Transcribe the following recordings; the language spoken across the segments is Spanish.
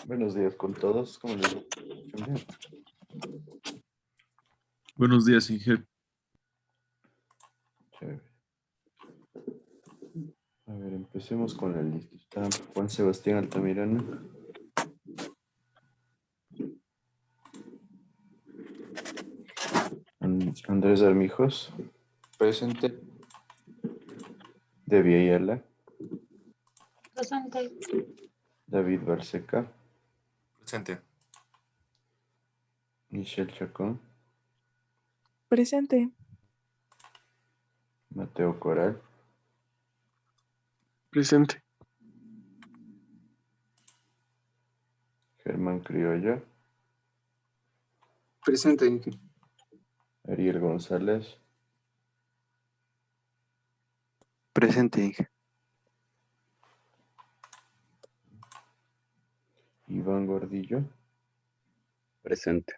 Buenos días con todos. ¿Cómo les va? Bien. Buenos días, Inge. Chévere. A ver, empecemos con la lista. Está Juan Sebastián Altamirano, Andrés Armijos, Presente. Debbie Ayala, Presente. David Barseca, Presente. Michelle Chacón, Presente. Mateo Coral, Presente. Germán Criollo, Presente, Inge. Ariel González, Presente, Inge. Iván Gordillo, Presente.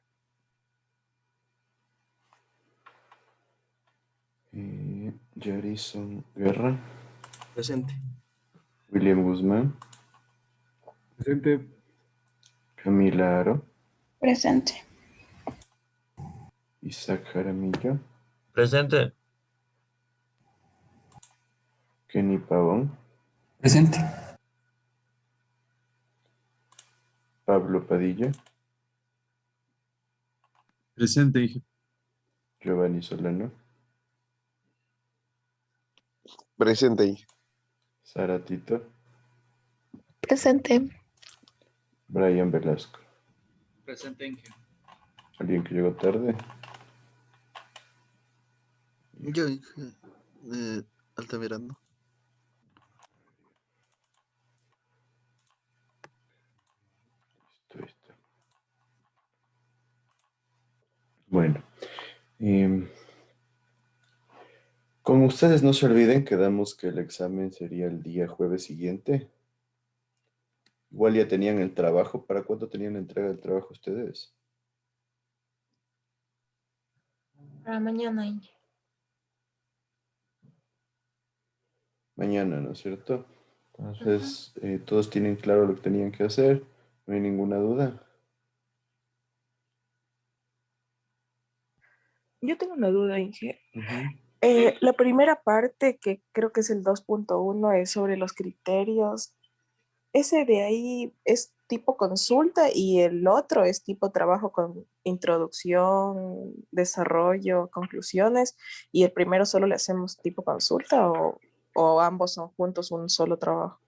Jarison Guerra, Presente. William Guzmán, Presente. Camila Aro, Presente. Isaac Jaramillo, Presente. Kenny Pavón, Presente. Pablo Padilla, Presente, Inge. Giovanni Solano, Presente, Inge. Sara Tito, Presente. Brian Velasco. Presente, Inge. ¿Alguien que llegó tarde? Yo, Altamirano. Listo. Bueno, con ustedes no se olviden, quedamos que el examen sería el día jueves siguiente. Igual ya tenían el trabajo. ¿Para cuándo tenían la entrega del trabajo ustedes? Para mañana. Mañana, ¿no es cierto? Entonces, todos tienen claro lo que tenían que hacer. No hay ninguna duda. Yo tengo una duda, Inge. Ujú. La primera parte, que creo que es el 2.1, es sobre los criterios. Ese de ahí es tipo consulta y el otro es tipo trabajo con introducción, desarrollo, conclusiones. Y el primero solo le hacemos tipo consulta o ambos son juntos un solo trabajo.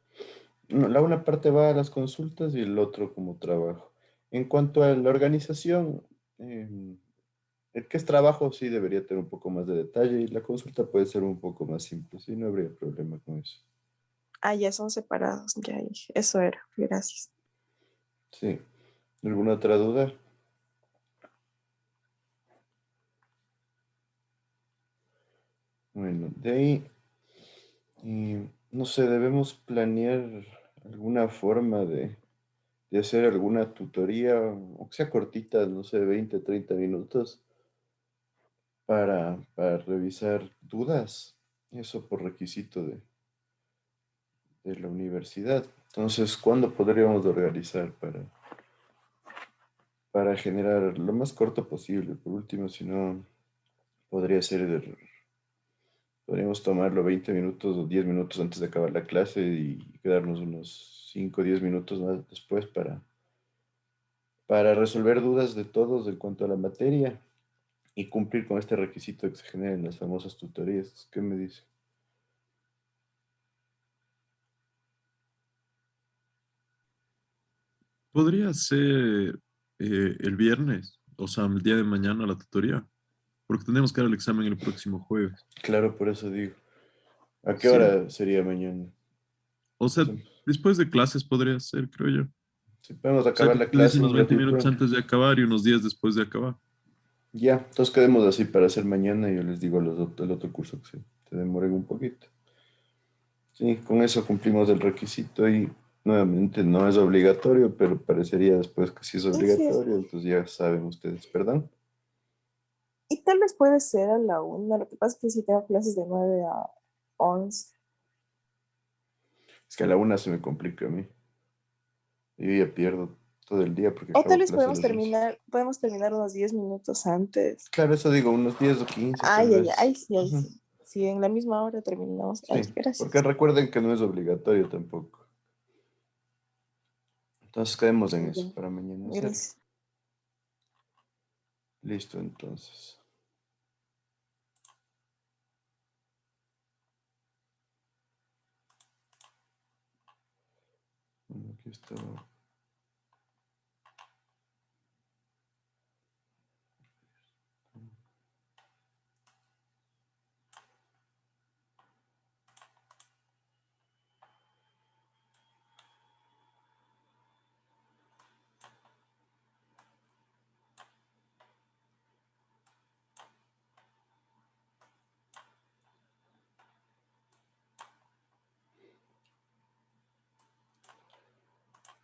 No, la una parte va a las consultas y el otro como trabajo. En cuanto a la organización, el que es trabajo sí debería tener un poco más de detalle y la consulta puede ser un poco más simple, sí, no habría problema con eso. Ah, ya son separados, ya, Inge. Eso era. Gracias. Sí. ¿Alguna otra duda? Bueno, de ahí, no sé, debemos planear alguna forma de hacer alguna tutoría, aunque sea cortita, no sé, 20, 30 minutos, para revisar dudas. Eso por requisito de la universidad. Entonces, ¿cuándo podríamos organizar para generar lo más corto posible? Por último, si no, podría ser, podríamos tomarlo 20 minutos o 10 minutos antes de acabar la clase y quedarnos unos 5 o 10 minutos más después para resolver dudas de todos en cuanto a la materia y cumplir con este requisito de que se generen las famosas tutorías. ¿Qué me dice? Podría ser el viernes, o sea, el día de mañana la tutoría, porque tenemos que dar el examen el próximo jueves. Claro, por eso digo. ¿A qué Sí, hora sería mañana? o sea, Sí, después de clases podría ser, creo yo. si podemos O sea, acabar que la tú dices clase unos un 20 minutos ratito. antes de acabar y unos días después de acabar. Ya, entonces quedemos así para hacer mañana y yo les digo a los el otro curso que se demoren un poquito. Sí, con eso cumplimos el requisito y nuevamente no es obligatorio, pero parecería después que sí es Sí, sí. obligatorio, entonces ya saben ustedes, perdón. Y tal vez puede ser a la 1. Lo que pasa es que si tengo clases de 9 a 11. Es que a la una se me complica a mí. Yo ya pierdo todo el día porque O tal acabo vez clase a las 11. podemos terminar unos 10 minutos antes. Claro, eso digo, unos 10 o 15 tal Ay, ay, vez. ay, sí, ay, Ujú. sí. Sí, en la misma hora terminamos. Ay, Sí, porque gracias. recuerden que no es obligatorio tampoco. Entonces quedemos en eso Ya, para mañana hacerlo. gracias. Listo, entonces. Bueno, aquí está.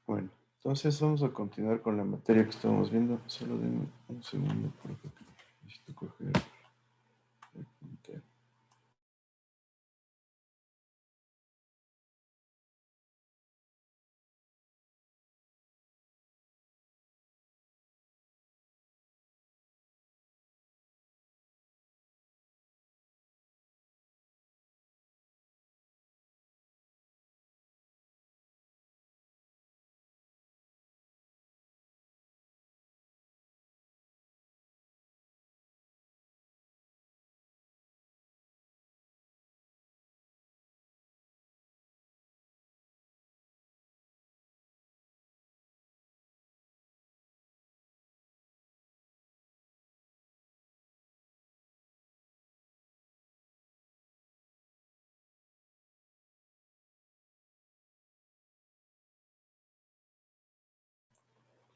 Bueno, entonces vamos a continuar con la materia que estamos viendo. Solo denme un segundo porque necesito coger el puntero.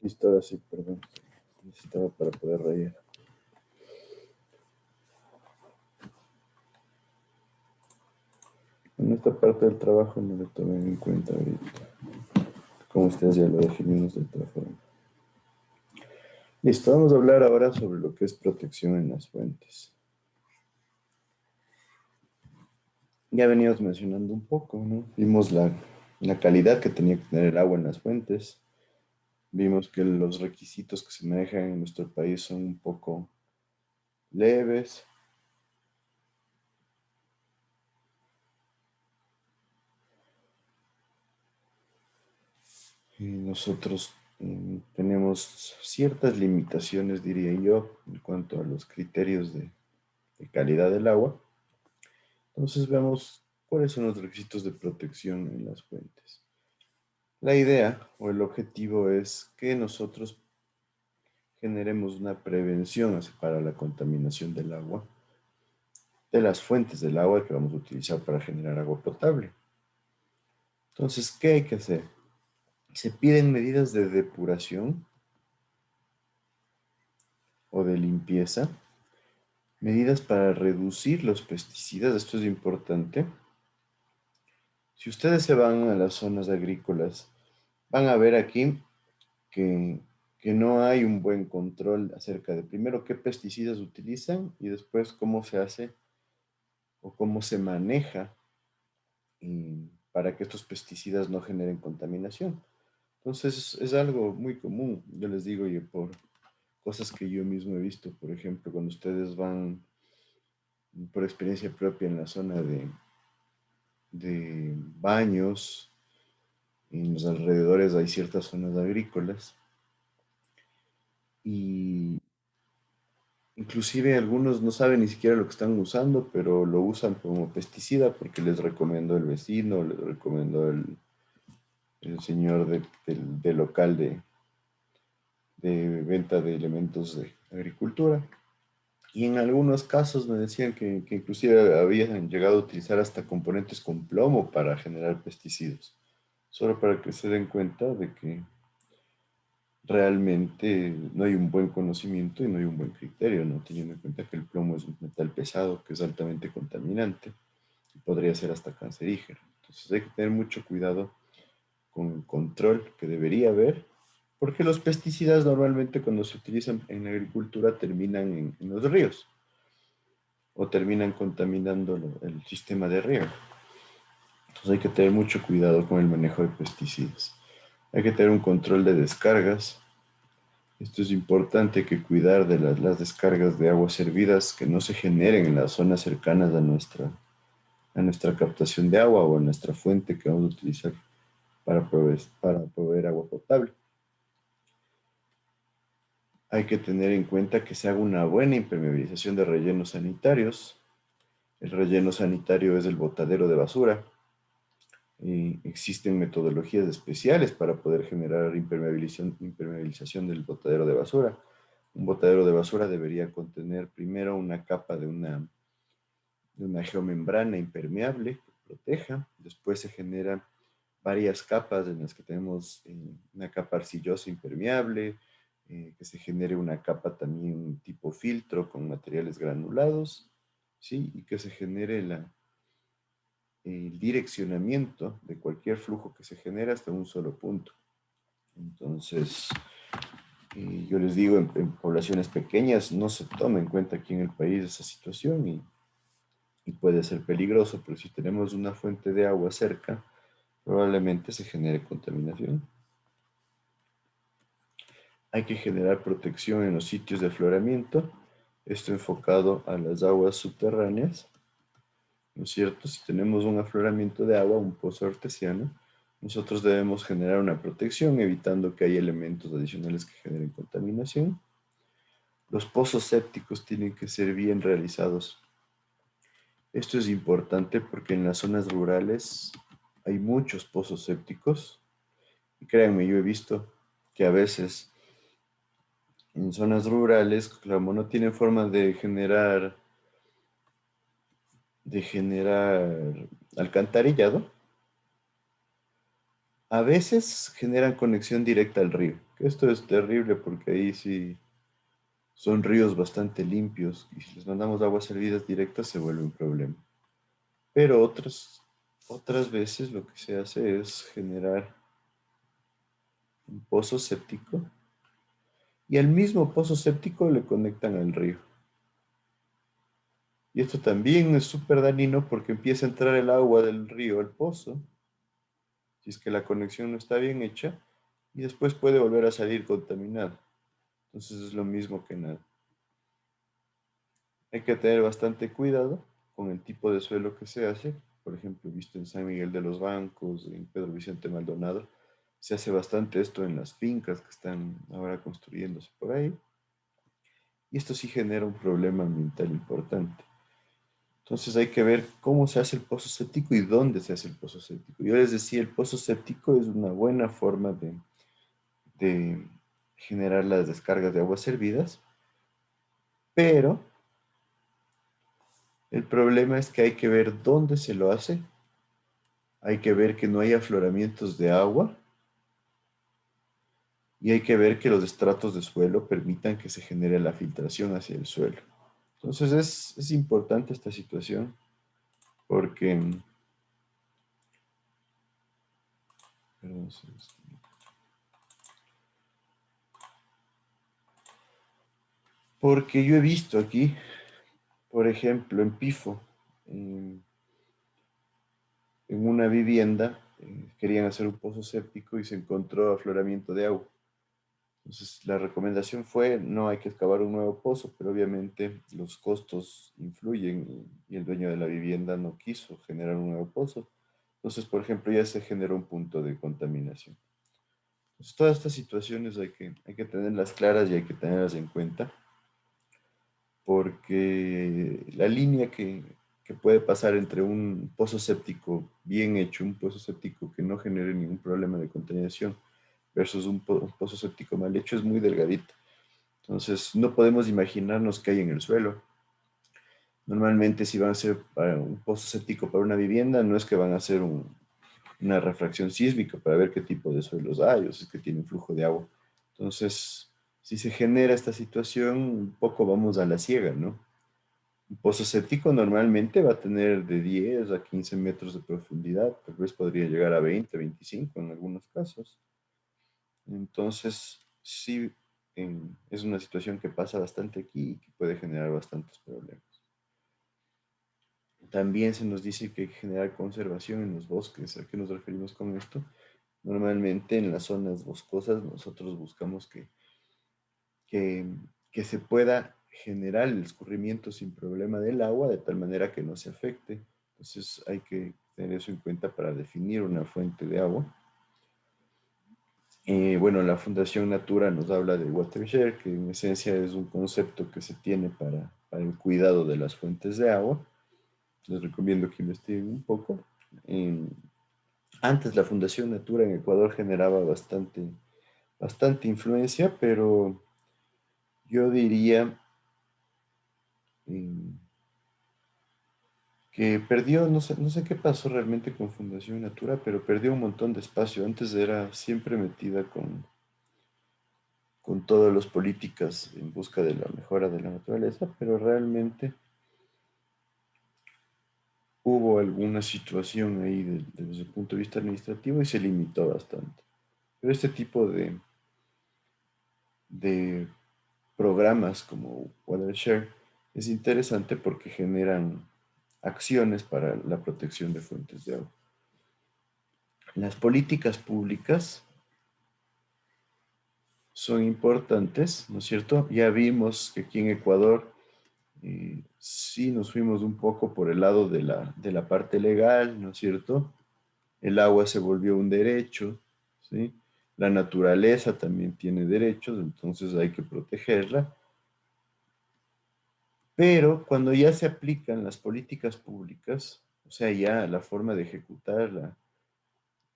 Listo, ahora sí, perdón. Necesitaba para poder rayar. En esta parte del trabajo no lo tomé en cuenta ahorita. Como ustedes ya lo definimos de otra forma. Listo, vamos a hablar ahora sobre lo que es protección en las fuentes. Ya veníamos mencionando un poco, ¿no? Vimos la calidad que tenía que tener el agua en las fuentes. Vimos que los requisitos que se manejan en nuestro país son un poco leves. Y nosotros tenemos ciertas limitaciones, diría yo, en cuanto a los criterios de calidad del agua. Entonces vemos cuáles son los requisitos de protección en las fuentes. La idea o el objetivo es que nosotros generemos una prevención para la contaminación del agua, de las fuentes del agua que vamos a utilizar para generar agua potable. Entonces, ¿qué hay que hacer? Se piden medidas de depuración o de limpieza, medidas para reducir los pesticidas, esto es importante. Si ustedes se van a las zonas agrícolas, van a ver aquí que, que no hay un buen control acerca de primero qué pesticidas utilizan y después cómo se hace o cómo se maneja para que estos pesticidas no generen contaminación. Entonces es algo muy común, yo les digo, yo por cosas que yo mismo he visto, por ejemplo, cuando ustedes van por experiencia propia en la zona de Baños, en los alrededores hay ciertas zonas agrícolas y inclusive algunos no saben ni siquiera lo que están usando, pero lo usan como pesticida porque les recomendó el vecino, les recomendó el señor del local de venta de elementos de agricultura. Y en algunos casos me decían que inclusive habían llegado a utilizar hasta componentes con plomo para generar pesticidas. Solo para que se den cuenta de que realmente no hay un buen conocimiento y no hay un buen criterio, ¿no? Teniendo en cuenta que el plomo es un metal pesado que es altamente contaminante y podría ser hasta cancerígeno. Entonces hay que tener mucho cuidado con el control que debería haber, porque los pesticidas normalmente cuando se utilizan en la agricultura terminan en los ríos o terminan contaminando el sistema de riego. Entonces hay que tener mucho cuidado con el manejo de pesticidas. Hay que tener un control de descargas. Esto es importante, que cuidar de las descargas de aguas servidas que no se generen en las zonas cercanas a nuestra captación de agua o a nuestra fuente que vamos a utilizar para proveer agua potable. Hay que tener en cuenta que se haga una buena impermeabilización de rellenos sanitarios. El relleno sanitario es el botadero de basura. Existen metodologías especiales para poder generar impermeabilización del botadero de basura. Un botadero de basura debería contener primero una capa de una geomembrana impermeable que proteja. Después se generan varias capas en las que tenemos una capa arcillosa impermeable, que se genere una capa también tipo filtro con materiales granulados, ¿sí? Y que se genere el direccionamiento de cualquier flujo que se genera hasta un solo punto. Entonces, yo les digo, en poblaciones pequeñas no se toma en cuenta aquí en el país esa situación y puede ser peligroso, pero si tenemos una fuente de agua cerca, probablemente se genere contaminación. Hay que generar protección en los sitios de afloramiento, esto enfocado a las aguas subterráneas, ¿no es cierto? Si tenemos un afloramiento de agua, un pozo artesiano, nosotros debemos generar una protección, evitando que haya elementos adicionales que generen contaminación. Los pozos sépticos tienen que ser bien realizados. Esto es importante porque en las zonas rurales hay muchos pozos sépticos. Y créanme, yo he visto que a veces en zonas rurales, como no tienen forma de generar alcantarillado, a veces generan conexión directa al río. Que esto es terrible porque ahí sí son ríos bastante limpios y si les mandamos aguas servidas directas se vuelve un problema. Pero otras veces lo que se hace es generar un pozo séptico y al mismo pozo séptico le conectan al río. Y esto también es súper dañino porque empieza a entrar el agua del río al pozo, si es que la conexión no está bien hecha, y después puede volver a salir contaminado. Entonces es lo mismo que nada. Hay que tener bastante cuidado con el tipo de suelo que se hace. Por ejemplo, visto en San Miguel de los Bancos, en Pedro Vicente Maldonado, se hace bastante esto en las fincas que están ahora construyéndose por ahí. Y esto sí genera un problema ambiental importante. Entonces hay que ver cómo se hace el pozo séptico y dónde se hace el pozo séptico. Yo les decía, el pozo séptico es una buena forma de generar las descargas de aguas servidas, pero el problema es que hay que ver dónde se lo hace, hay que ver que no hay afloramientos de agua y hay que ver que los estratos de suelo permitan que se genere la filtración hacia el suelo. Entonces es importante esta situación porque... Perdón, porque yo he visto aquí, por ejemplo, en Pifo, en una vivienda, querían hacer un pozo séptico y se encontró afloramiento de agua. Entonces, la recomendación fue, no hay que excavar un nuevo pozo, pero obviamente los costos influyen y el dueño de la vivienda no quiso generar un nuevo pozo. Entonces, por ejemplo, ya se generó un punto de contaminación. Entonces, todas estas situaciones hay que tenerlas claras y hay que tenerlas en cuenta, porque la línea que puede pasar entre un pozo séptico bien hecho, un pozo séptico que no genere ningún problema de contaminación, versus un pozo séptico mal hecho es muy delgadita. Entonces, no podemos imaginarnos qué hay en el suelo. Normalmente, si van a hacer para un pozo séptico para una vivienda, no es que van a hacer una refracción sísmica para ver qué tipo de suelos hay o si es que tiene un flujo de agua. Entonces, si se genera esta situación, un poco vamos a la ciega, ¿no? Un pozo séptico normalmente va a tener de 10 a 15 metros de profundidad, tal vez podría llegar a 20, 25 en algunos casos. Entonces, sí, es una situación que pasa bastante aquí y que puede generar bastantes problemas. También se nos dice que hay que generar conservación en los bosques. ¿A qué nos referimos con esto? Normalmente en las zonas boscosas nosotros buscamos que, que se pueda generar el escurrimiento sin problema del agua de tal manera que no se afecte. Entonces hay que tener eso en cuenta para definir una fuente de agua. Bueno, la Fundación Natura nos habla de watershare, que en esencia es un concepto que se tiene para el cuidado de las fuentes de agua. Les recomiendo que investiguen un poco. Antes la Fundación Natura en Ecuador generaba bastante influencia, pero yo diría que perdió, no sé qué pasó realmente con Fundación Natura, pero perdió un montón de espacio. Antes era siempre metida con todas las políticas en busca de la mejora de la naturaleza, pero realmente hubo alguna situación ahí desde el punto de vista administrativo y se limitó bastante. Pero este tipo de programas como Watershare es interesante porque generan acciones para la protección de fuentes de agua. Las políticas públicas son importantes, ¿no es cierto? Ya vimos que aquí en Ecuador sí nos fuimos un poco por el lado de la parte legal, ¿no es cierto? El agua se volvió un derecho, ¿sí? La naturaleza también tiene derechos, entonces hay que protegerla. Pero cuando ya se aplican las políticas públicas, o sea, ya la forma de ejecutar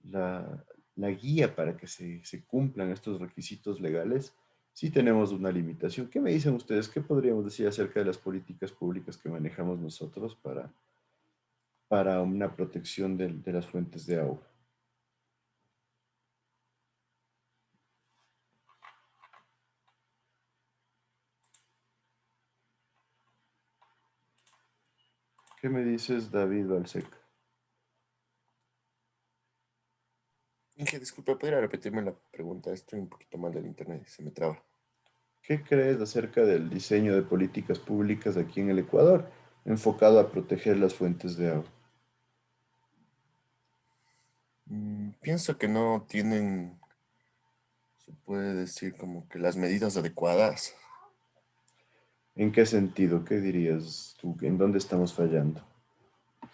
la, la guía para que se cumplan estos requisitos legales, sí tenemos una limitación. ¿Qué me dicen ustedes? ¿Qué podríamos decir acerca de las políticas públicas que manejamos nosotros para una protección de las fuentes de agua? ¿Qué me dices, David Balseca? Inge, disculpe, ¿podría repetirme la pregunta? Estoy un poquito mal del internet, se me traba. ¿Qué crees acerca del diseño de políticas públicas aquí en el Ecuador enfocado a proteger las fuentes de agua? Pienso que no tienen, se puede decir, como que las medidas adecuadas. ¿En qué sentido? ¿Qué dirías tú? ¿En dónde estamos fallando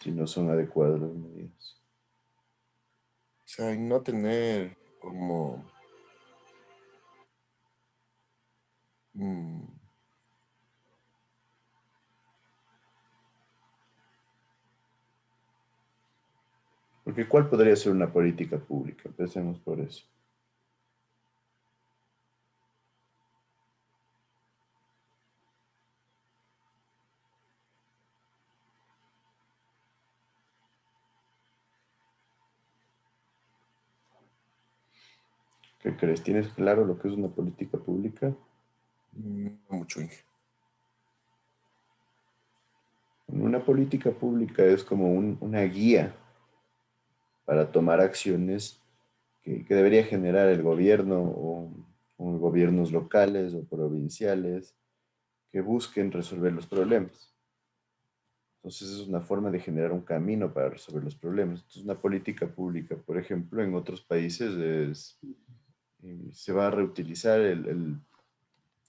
si no son adecuadas las medidas? O sea, en no tener como... mm, Porque ¿cuál podría ser una política pública? Empecemos por eso. ¿Qué crees? ¿Tienes claro lo que es una política pública? no mucho, Inge. Una política pública es como una guía para tomar acciones que debería generar el gobierno o gobiernos locales o provinciales que busquen resolver los problemas. Entonces es una forma de generar un camino para resolver los problemas. Entonces una política pública, por ejemplo, en otros países se va a reutilizar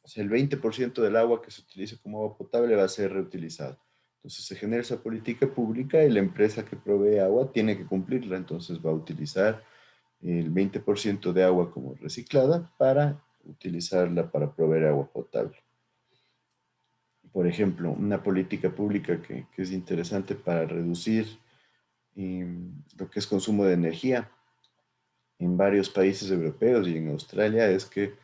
o sea, el 20% del agua que se utiliza como agua potable va a ser reutilizado. Entonces se genera esa política pública y la empresa que provee agua tiene que cumplirla. Entonces va a utilizar el 20% de agua como reciclada para utilizarla para proveer agua potable. Por ejemplo, una política pública que es interesante para reducir lo que es consumo de energía en varios países europeos y en Australia es que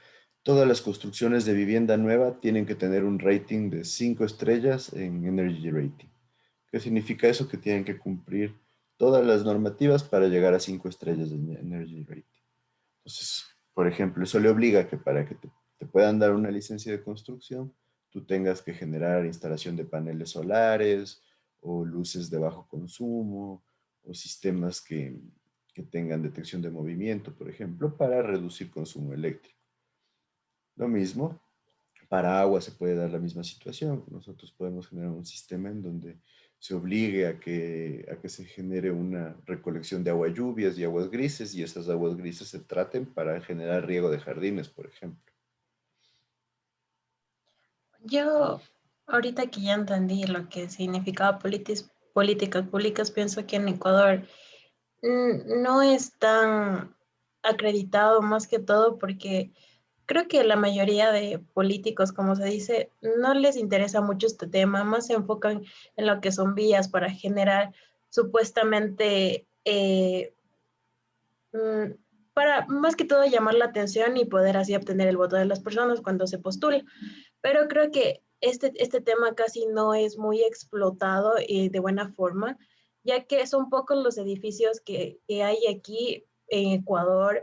todas las construcciones de vivienda nueva tienen que tener un rating de 5 estrellas en Energy Rating. ¿Qué significa eso? Que tienen que cumplir todas las normativas para llegar a 5 estrellas en Energy Rating. Entonces, por ejemplo, eso le obliga a que para que te puedan dar una licencia de construcción, tú tengas que generar instalación de paneles solares o luces de bajo consumo o sistemas que tengan detección de movimiento, por ejemplo, para reducir consumo eléctrico. Lo mismo, para agua se puede dar la misma situación. Nosotros podemos generar un sistema en donde se obligue a que se genere una recolección de aguas lluvias y aguas grises, y esas aguas grises se traten para generar riego de jardines, por ejemplo. Yo, ahorita que ya entendí lo que significaba políticas públicas, pienso que en Ecuador no es tan acreditado más que todo porque creo que la mayoría de políticos, como se dice, no les interesa mucho este tema, más se enfocan en lo que son vías para generar supuestamente mm, para más que todo llamar la atención y poder así obtener el voto de las personas cuando se postula. Pero creo que este tema casi no es muy explotado de buena forma, ya que son pocos los edificios que hay aquí en Ecuador,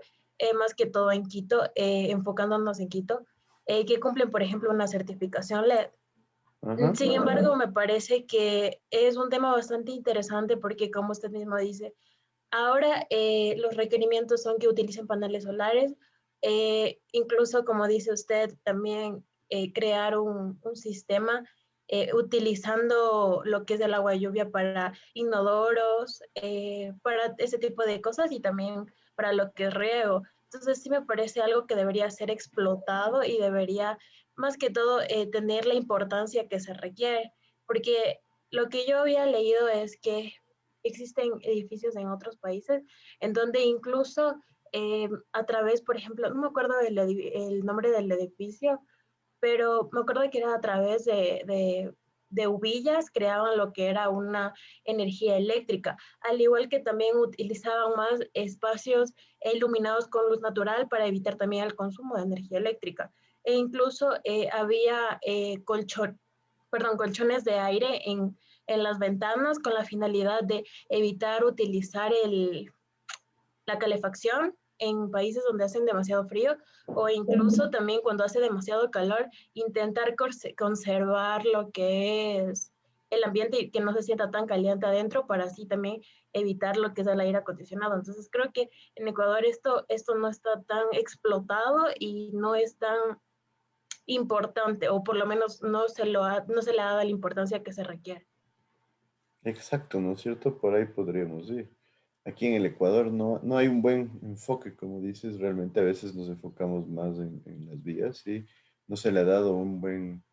más que todo en Quito, enfocándonos en Quito, que cumplen, por ejemplo, una certificación LED. Ajá. Sin embargo, me parece que es un tema bastante interesante porque, como usted mismo dice, ahora los requerimientos son que utilicen paneles solares, incluso como dice usted, también crear un sistema utilizando lo que es el agua de lluvia para inodoros, para ese tipo de cosas y también para lo que es riego. Entonces sí me parece algo que debería ser explotado y debería más que todo tener la importancia que se requiere, porque lo que yo había leído es que existen edificios en otros países en donde incluso a través, por ejemplo, no me acuerdo el nombre del edificio, pero me acuerdo que era a través de hubillas creaban lo que era una energía eléctrica, al igual que también utilizaban más espacios iluminados con luz natural para evitar también el consumo de energía eléctrica. E incluso había colchones de aire en las ventanas con la finalidad de evitar utilizar la calefacción en países donde hacen demasiado frío o incluso también cuando hace demasiado calor, intentar conservar lo que es el ambiente y que no se sienta tan caliente adentro para así también evitar lo que es el aire acondicionado. Entonces creo que en Ecuador esto no está tan explotado y no es tan importante, o por lo menos no se le ha dado la importancia que se requiere. Exacto, ¿no es cierto? Por ahí podríamos ir. Aquí en el Ecuador no hay un buen enfoque, como dices, realmente a veces nos enfocamos más en las vías y no se le ha dado un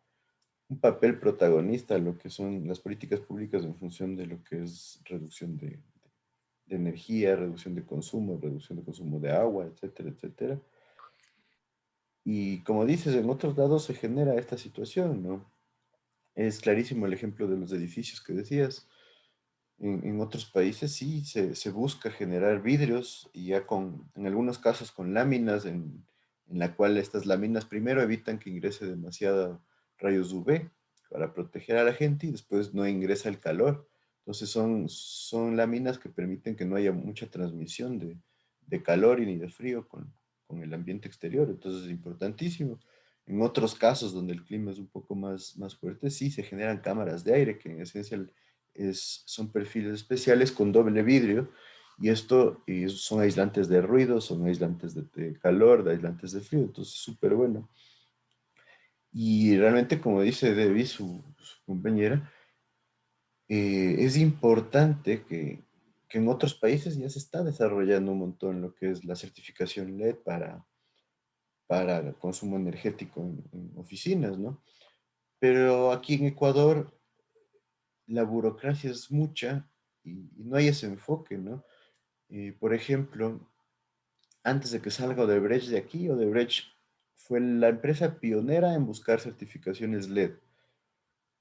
papel protagonista a lo que son las políticas públicas en función de lo que es reducción de energía, reducción de consumo de agua, etcétera, etcétera. Y como dices, en otros lados se genera esta situación, ¿no? Es clarísimo el ejemplo de los edificios que decías. En otros países sí se busca generar vidrios y ya en algunos casos con láminas en la cual estas láminas primero evitan que ingrese demasiada rayos UV para proteger a la gente y después no ingresa el calor. Entonces son láminas que permiten que no haya mucha transmisión de calor y ni de frío con el ambiente exterior. Entonces es importantísimo. En otros casos donde el clima es un poco más fuerte, sí se generan cámaras de aire, que en esencia son perfiles especiales con doble vidrio y esto son aislantes de ruido, son aislantes de calor, de aislantes de frío, entonces súper bueno. Y realmente, como dice Debbie, su compañera, es importante que en otros países ya se está desarrollando un montón lo que es la certificación LED para el consumo energético en oficinas, ¿no? Pero aquí en Ecuador la burocracia es mucha y no hay ese enfoque, ¿no? Por ejemplo, antes de que salga Odebrecht de aquí, Odebrecht fue la empresa pionera en buscar certificaciones LED.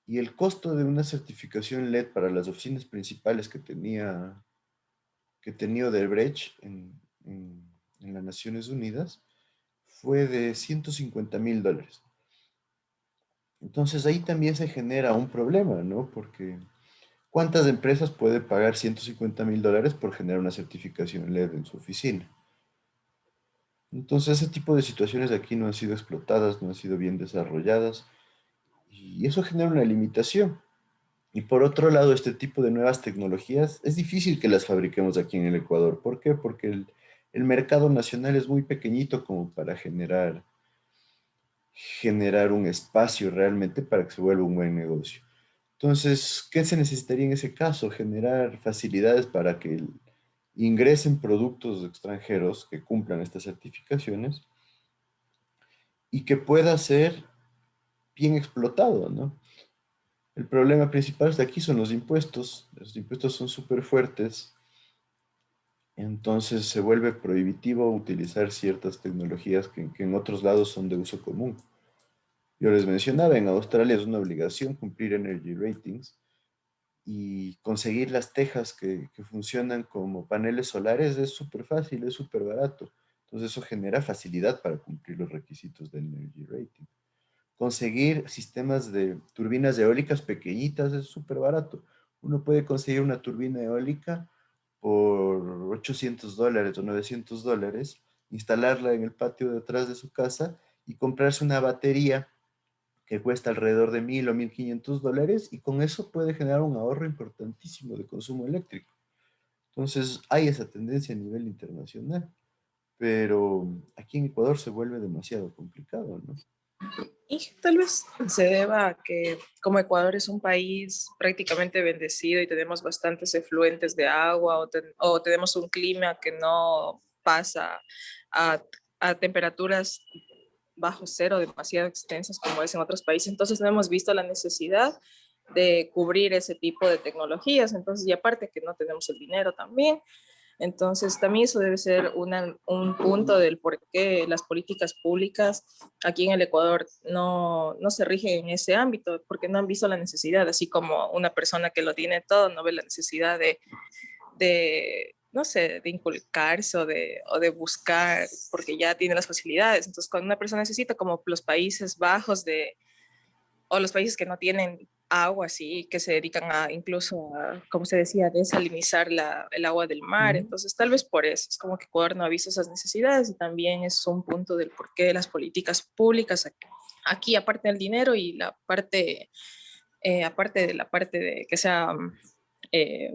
Y el costo de una certificación LED para las oficinas principales que tenía Odebrecht en las Naciones Unidas fue de $150,000. Entonces ahí también se genera un problema, ¿no? Porque ¿cuántas empresas puede pagar $150,000 por generar una certificación LED en su oficina? Entonces, ese tipo de situaciones aquí no han sido explotadas, no han sido bien desarrolladas y eso genera una limitación. Y por otro lado, este tipo de nuevas tecnologías es difícil que las fabriquemos aquí en el Ecuador. ¿Por qué? Porque el mercado nacional es muy pequeñito como para generar un espacio realmente para que se vuelva un buen negocio. Entonces, ¿qué se necesitaría en ese caso? Generar facilidades para que ingresen productos extranjeros que cumplan estas certificaciones y que pueda ser bien explotado, ¿no? El problema principal de aquí son los impuestos. Los impuestos son súper fuertes, entonces se vuelve prohibitivo utilizar ciertas tecnologías que en otros lados son de uso común. Yo les mencionaba, en Australia es una obligación cumplir energy ratings y conseguir las tejas que funcionan como paneles solares es súper fácil, es súper barato. Entonces eso genera facilidad para cumplir los requisitos del energy rating. Conseguir sistemas de turbinas eólicas pequeñitas es súper barato. Uno puede conseguir una turbina eólica por $800 o $900, instalarla en el patio detrás de su casa y comprarse una batería que cuesta alrededor de $1,000 o $1,500 y con eso puede generar un ahorro importantísimo de consumo eléctrico. Entonces hay esa tendencia a nivel internacional, pero aquí en Ecuador se vuelve demasiado complicado, ¿no? Y tal vez se deba a que como Ecuador es un país prácticamente bendecido y tenemos bastantes efluentes de agua o tenemos un clima que no pasa a, a temperaturas bajo cero demasiado extensas como es en otros países, entonces no hemos visto la necesidad de cubrir ese tipo de tecnologías, entonces y aparte que no tenemos el dinero también, entonces, también eso debe ser un punto del por qué las políticas públicas aquí en el Ecuador no se rigen en ese ámbito, porque no han visto la necesidad, así como una persona que lo tiene todo no ve la necesidad no sé, de inculcarse o de buscar, porque ya tiene las facilidades. Entonces, cuando una persona necesita, como los Países Bajos o los países que no tienen agua, sí, que se dedican a incluso a, como se decía, desalinizar el agua del mar. Entonces, tal vez por eso es como que Ecuador no ha visto esas necesidades y también es un punto del porqué de las políticas públicas aquí, aparte del dinero y la parte, aparte de la parte de que sea eh,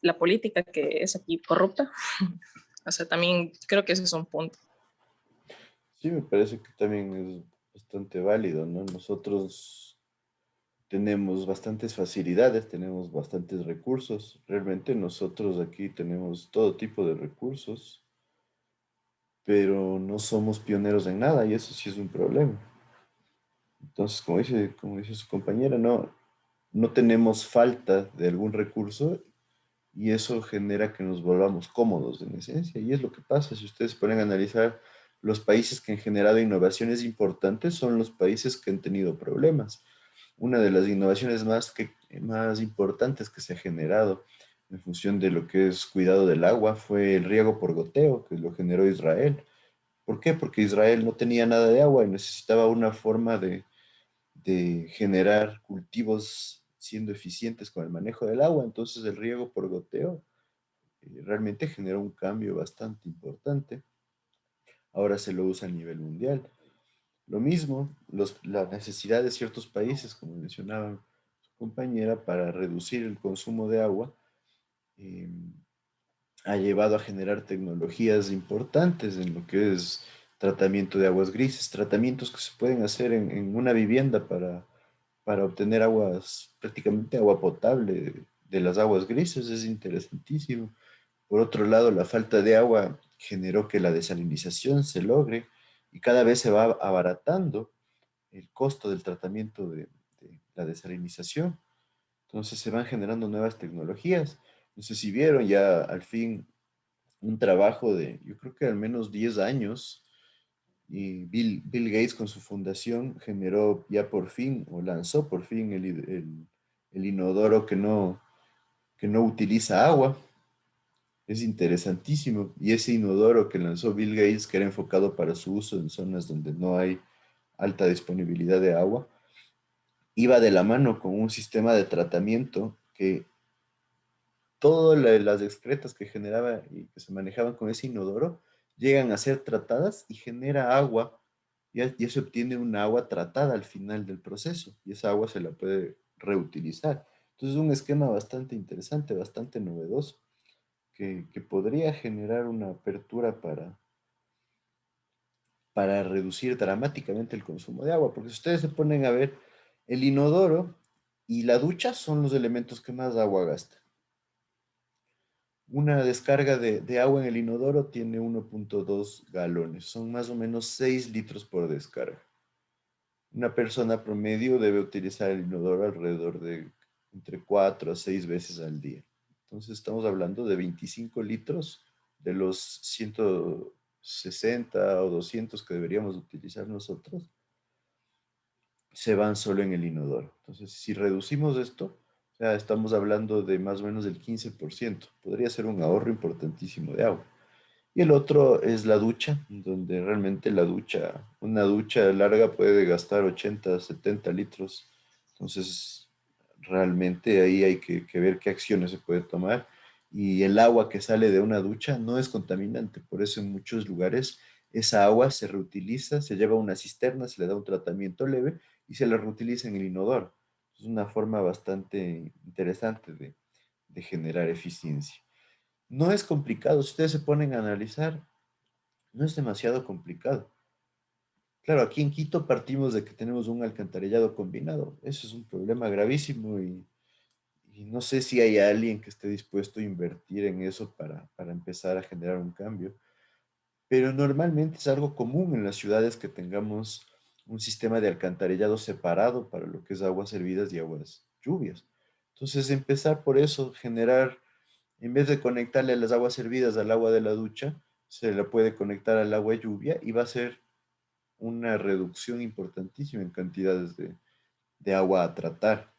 la política que es aquí corrupta. O sea, también creo que ese es un punto. Sí, me parece que también es bastante válido, ¿no? Nosotros tenemos bastantes facilidades, tenemos bastantes recursos. Realmente nosotros aquí tenemos todo tipo de recursos, pero no somos pioneros en nada y eso sí es un problema. Entonces, como dice su compañera, no tenemos falta de algún recurso y eso genera que nos volvamos cómodos en esencia. Y es lo que pasa. Si ustedes pueden analizar los países que han generado innovaciones importantes, son los países que han tenido problemas. Una de las innovaciones más importantes que se ha generado en función de lo que es cuidado del agua fue el riego por goteo, que lo generó Israel. ¿Por qué? Porque Israel no tenía nada de agua y necesitaba una forma de generar cultivos siendo eficientes con el manejo del agua. Entonces el riego por goteo realmente generó un cambio bastante importante. Ahora se lo usa a nivel mundial. Lo mismo, la necesidad de ciertos países, como mencionaba su compañera, para reducir el consumo de agua, eh, ha llevado a generar tecnologías importantes en lo que es tratamiento de aguas grises, tratamientos que se pueden hacer en una vivienda para obtener aguas, prácticamente agua potable de las aguas grises, es interesantísimo. Por otro lado, la falta de agua generó que la desalinización se logre y cada vez se va abaratando el costo del tratamiento de la desalinización. Entonces se van generando nuevas tecnologías. No sé si vieron ya al fin un trabajo de, yo creo que al menos 10 años, y Bill Gates con su fundación generó ya por fin, o lanzó por fin el inodoro que no utiliza agua. Es interesantísimo. Y ese inodoro que lanzó Bill Gates, que era enfocado para su uso en zonas donde no hay alta disponibilidad de agua, iba de la mano con un sistema de tratamiento que todas las excretas que generaba y que se manejaban con ese inodoro llegan a ser tratadas y genera agua. Ya se obtiene un agua tratada al final del proceso y esa agua se la puede reutilizar. Entonces es un esquema bastante interesante, bastante novedoso, que podría generar una apertura para reducir dramáticamente el consumo de agua. Porque si ustedes se ponen a ver, el inodoro y la ducha son los elementos que más agua gastan. Una descarga de agua en el inodoro tiene 1.2 galones, son más o menos 6 litros por descarga. Una persona promedio debe utilizar el inodoro alrededor de entre 4 a 6 veces al día. Entonces estamos hablando de 25 litros de los 160 o 200 que deberíamos utilizar nosotros, se van solo en el inodoro. Entonces, si reducimos esto, o sea, estamos hablando de más o menos del 15%. Podría ser un ahorro importantísimo de agua. Y el otro es la ducha, donde realmente una ducha larga puede gastar 80, 70 litros. Entonces, realmente ahí hay que ver qué acciones se puede tomar. Y el agua que sale de una ducha no es contaminante. Por eso en muchos lugares esa agua se reutiliza, se lleva a una cisterna, se le da un tratamiento leve y se la reutiliza en el inodoro. Es una forma bastante interesante de generar eficiencia. No es complicado, si ustedes se ponen a analizar, no es demasiado complicado. Claro, aquí en Quito partimos de que tenemos un alcantarillado combinado. Eso es un problema gravísimo y no sé si hay alguien que esté dispuesto a invertir en eso para empezar a generar un cambio. Pero normalmente es algo común en las ciudades que tengamos un sistema de alcantarillado separado para lo que es aguas hervidas y aguas lluvias. Entonces, empezar por eso, generar, en vez de conectarle las aguas hervidas al agua de la ducha, se la puede conectar al agua de lluvia y va a ser una reducción importantísima en cantidades de agua a tratar,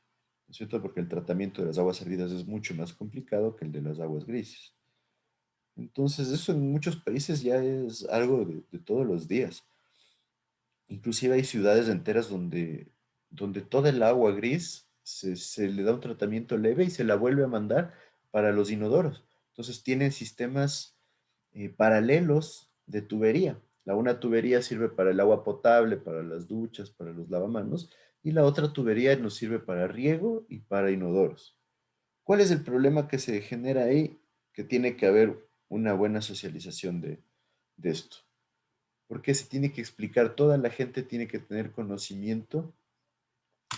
¿no es cierto? Porque el tratamiento de las aguas hervidas es mucho más complicado que el de las aguas grises. Entonces, eso en muchos países ya es algo de todos los días. Inclusive hay ciudades enteras donde toda el agua gris se le da un tratamiento leve y se la vuelve a mandar para los inodoros. Entonces tienen sistemas paralelos de tubería. Una tubería sirve para el agua potable, para las duchas, para los lavamanos, y la otra tubería nos sirve para riego y para inodoros. ¿Cuál es el problema que se genera ahí? Que tiene que haber una buena socialización de esto. Porque se tiene que explicar, toda la gente tiene que tener conocimiento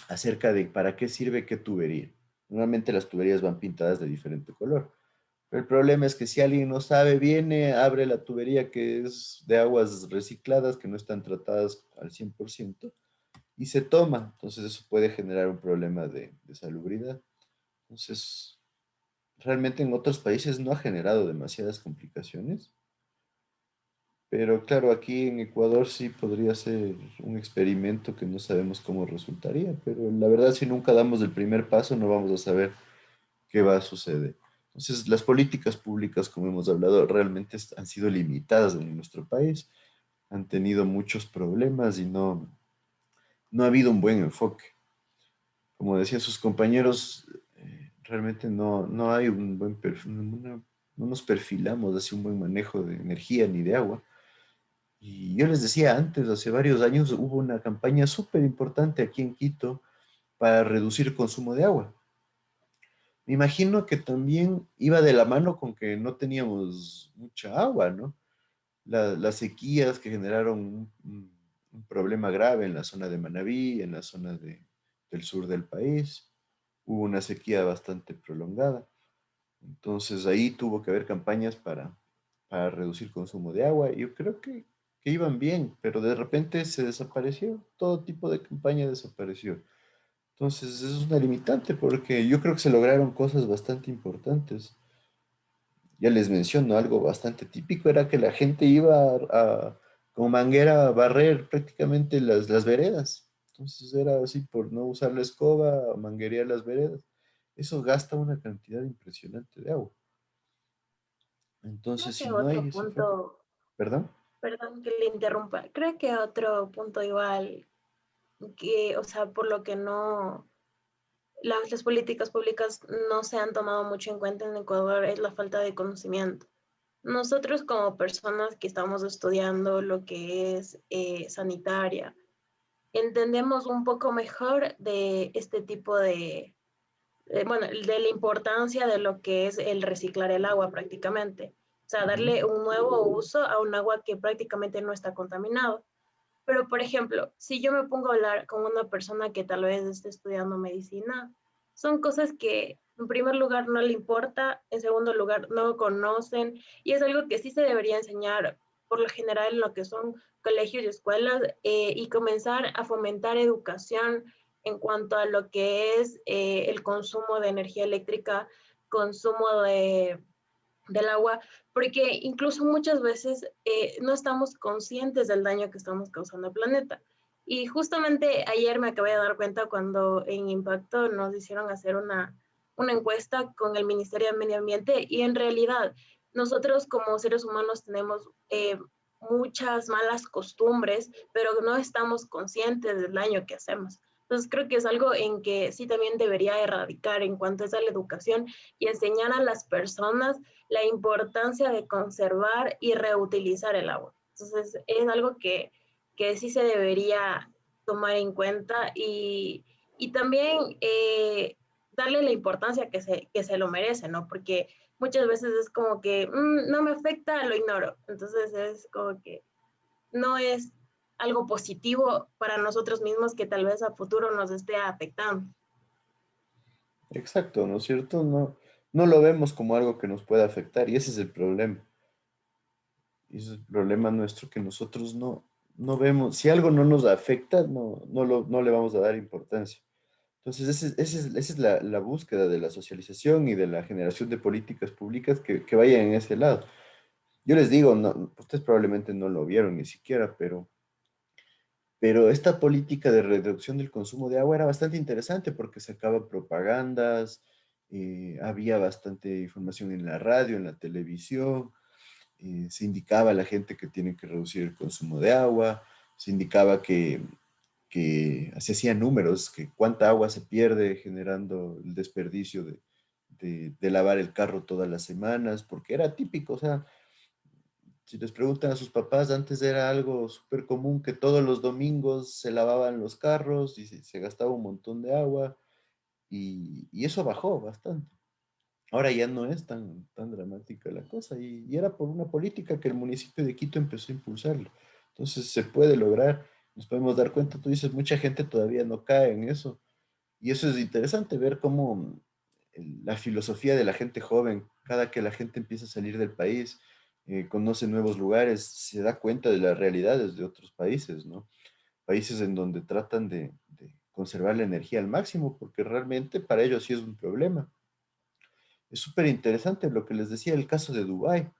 acerca de para qué sirve qué tubería. Normalmente las tuberías van pintadas de diferente color. Pero el problema es que si alguien no sabe, viene, abre la tubería que es de aguas recicladas, que no están tratadas al 100%, y se toma. Entonces eso puede generar un problema de salubridad. Entonces, realmente en otros países no ha generado demasiadas complicaciones. Pero claro, aquí en Ecuador sí podría ser un experimento que no sabemos cómo resultaría, pero la verdad si nunca damos el primer paso no vamos a saber qué va a suceder. Entonces, las políticas públicas, como hemos hablado, realmente han sido limitadas en nuestro país, han tenido muchos problemas y no ha habido un buen enfoque. Como decían sus compañeros, realmente no hay un buen perfil, no nos perfilamos hacia un buen manejo de energía ni de agua. Y yo les decía antes, hace varios años hubo una campaña súper importante aquí en Quito para reducir el consumo de agua. Me imagino que también iba de la mano con que no teníamos mucha agua, ¿no? Las sequías que generaron un problema grave en la zona de Manabí, en la zona del sur del país. Hubo una sequía bastante prolongada. Entonces ahí tuvo que haber campañas para reducir consumo de agua. Y yo creo que iban bien, pero de repente se desapareció. Todo tipo de campaña desapareció. Entonces eso es una limitante porque yo creo que se lograron cosas bastante importantes. Ya les menciono algo bastante típico, era que la gente iba con manguera a barrer prácticamente las veredas. Entonces era así por no usar la escoba, manguerear las veredas. Eso gasta una cantidad impresionante de agua. Creo Entonces, que si no hay otro ese enfoque, punto, ¿perdón? perdón que le interrumpa, creo que otro punto igual, que, o sea, por lo que no, las políticas públicas no se han tomado mucho en cuenta en Ecuador es la falta de conocimiento. Nosotros como personas que estamos estudiando lo que es sanitaria, entendemos un poco mejor de este tipo bueno, de la importancia de lo que es el reciclar el agua prácticamente. O sea, darle un nuevo uso a un agua que prácticamente no está contaminado. Pero, por ejemplo, si yo me pongo a hablar con una persona que tal vez esté estudiando medicina, son cosas que en primer lugar no le importa, en segundo lugar no conocen, y es algo que sí se debería enseñar por lo general en lo que son colegios y escuelas, y comenzar a fomentar educación en cuanto a lo que es el consumo de energía eléctrica, consumo del agua, porque incluso muchas veces no estamos conscientes del daño que estamos causando al planeta. Y justamente ayer me acabé de dar cuenta cuando en Impacto nos hicieron hacer una encuesta con el Ministerio de Medio Ambiente, y en realidad nosotros como seres humanos tenemos muchas malas costumbres, pero no estamos conscientes del daño que hacemos. Entonces creo que es algo en que sí también debería erradicar en cuanto a la educación y enseñar a las personas la importancia de conservar y reutilizar el agua. Entonces, es algo que sí se debería tomar en cuenta, y también darle la importancia que se lo merece, ¿no? Porque muchas veces es como que no me afecta, lo ignoro. Entonces, es como que no es algo positivo para nosotros mismos que tal vez a futuro nos esté afectando. Exacto, ¿no es cierto? No, no lo vemos como algo que nos pueda afectar y ese es el problema. Y ese es el problema nuestro que nosotros no vemos. Si algo no nos afecta, no le vamos a dar importancia. Entonces, esa es la búsqueda de la socialización y de la generación de políticas públicas que vayan en ese lado. Yo les digo, ustedes probablemente no lo vieron ni siquiera, pero esta política de reducción del consumo de agua era bastante interesante porque sacaba propagandas, había bastante información en la radio, en la televisión, se indicaba a la gente que tiene que reducir el consumo de agua, se indicaba que se hacían números, que cuánta agua se pierde generando el desperdicio de lavar el carro todas las semanas, porque era típico, o sea, si les preguntan a sus papás, antes era algo súper común que todos los domingos se lavaban los carros y se gastaba un montón de agua y eso bajó bastante. Ahora ya no es tan dramática la cosa y era por una política que el municipio de Quito empezó a impulsarlo. Entonces se puede lograr, nos podemos dar cuenta, tú dices, mucha gente todavía no cae en eso y eso es interesante ver cómo la filosofía de la gente joven, cada que la gente empieza a salir del país, conoce nuevos lugares, se da cuenta de las realidades de otros países, ¿no? Países en donde tratan de conservar la energía al máximo, porque realmente para ellos sí es un problema. Es súper interesante lo que les decía el caso de Dubái.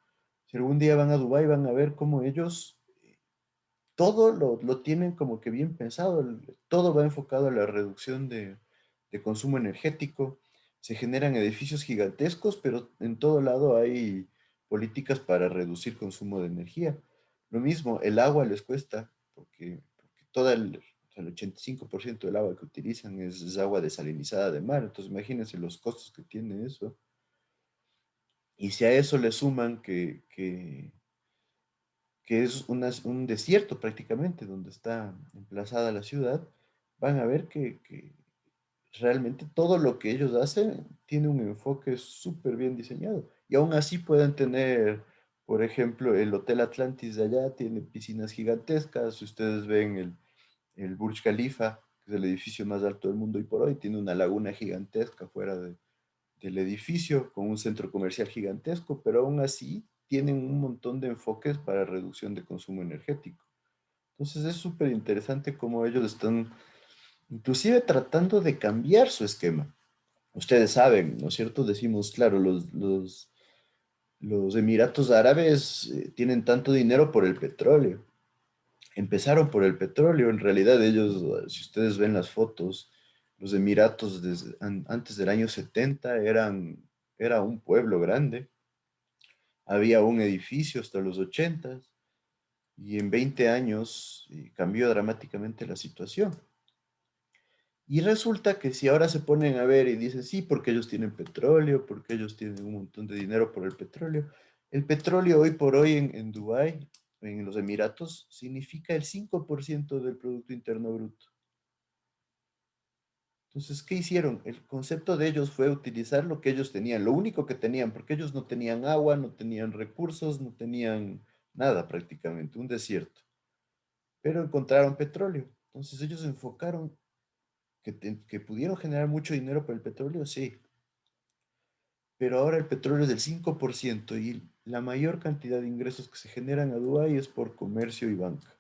Si algún día van a Dubái, van a ver cómo ellos todo lo tienen como que bien pensado, todo va enfocado a la reducción de consumo energético, se generan edificios gigantescos, pero en todo lado hay políticas para reducir consumo de energía. Lo mismo, el agua les cuesta, porque o sea, el 85% del agua que utilizan es agua desalinizada de mar, entonces imagínense los costos que tiene eso. Y si a eso le suman que es un desierto prácticamente donde está emplazada la ciudad, van a ver que realmente todo lo que ellos hacen tiene un enfoque súper bien diseñado. Y aún así pueden tener, por ejemplo, el Hotel Atlantis de allá tiene piscinas gigantescas. Si ustedes ven el Burj Khalifa, que es el edificio más alto del mundo y por hoy, tiene una laguna gigantesca fuera del edificio con un centro comercial gigantesco, pero aún así tienen un montón de enfoques para reducción de consumo energético. Entonces es súper interesante cómo ellos están inclusive tratando de cambiar su esquema. Ustedes saben, ¿no es cierto? Decimos, claro, los Emiratos Árabes tienen tanto dinero por el petróleo. Empezaron por el petróleo, en realidad ellos, si ustedes ven las fotos, los Emiratos antes del año 70 era un pueblo grande, había un edificio hasta los 80 y en 20 años cambió dramáticamente la situación. Y resulta que si ahora se ponen a ver y dicen, sí, porque ellos tienen petróleo, porque ellos tienen un montón de dinero por el petróleo hoy por hoy en Dubái, en los Emiratos, significa el 5% del Producto Interno Bruto. Entonces, ¿qué hicieron? El concepto de ellos fue utilizar lo que ellos tenían, lo único que tenían, porque ellos no tenían agua, no tenían recursos, no tenían nada prácticamente, un desierto. pero encontraron petróleo. Entonces ellos enfocaron que pudieron generar mucho dinero por el petróleo, sí, pero ahora el petróleo es del 5% y la mayor cantidad de ingresos que se generan a Dubái es por comercio y banca.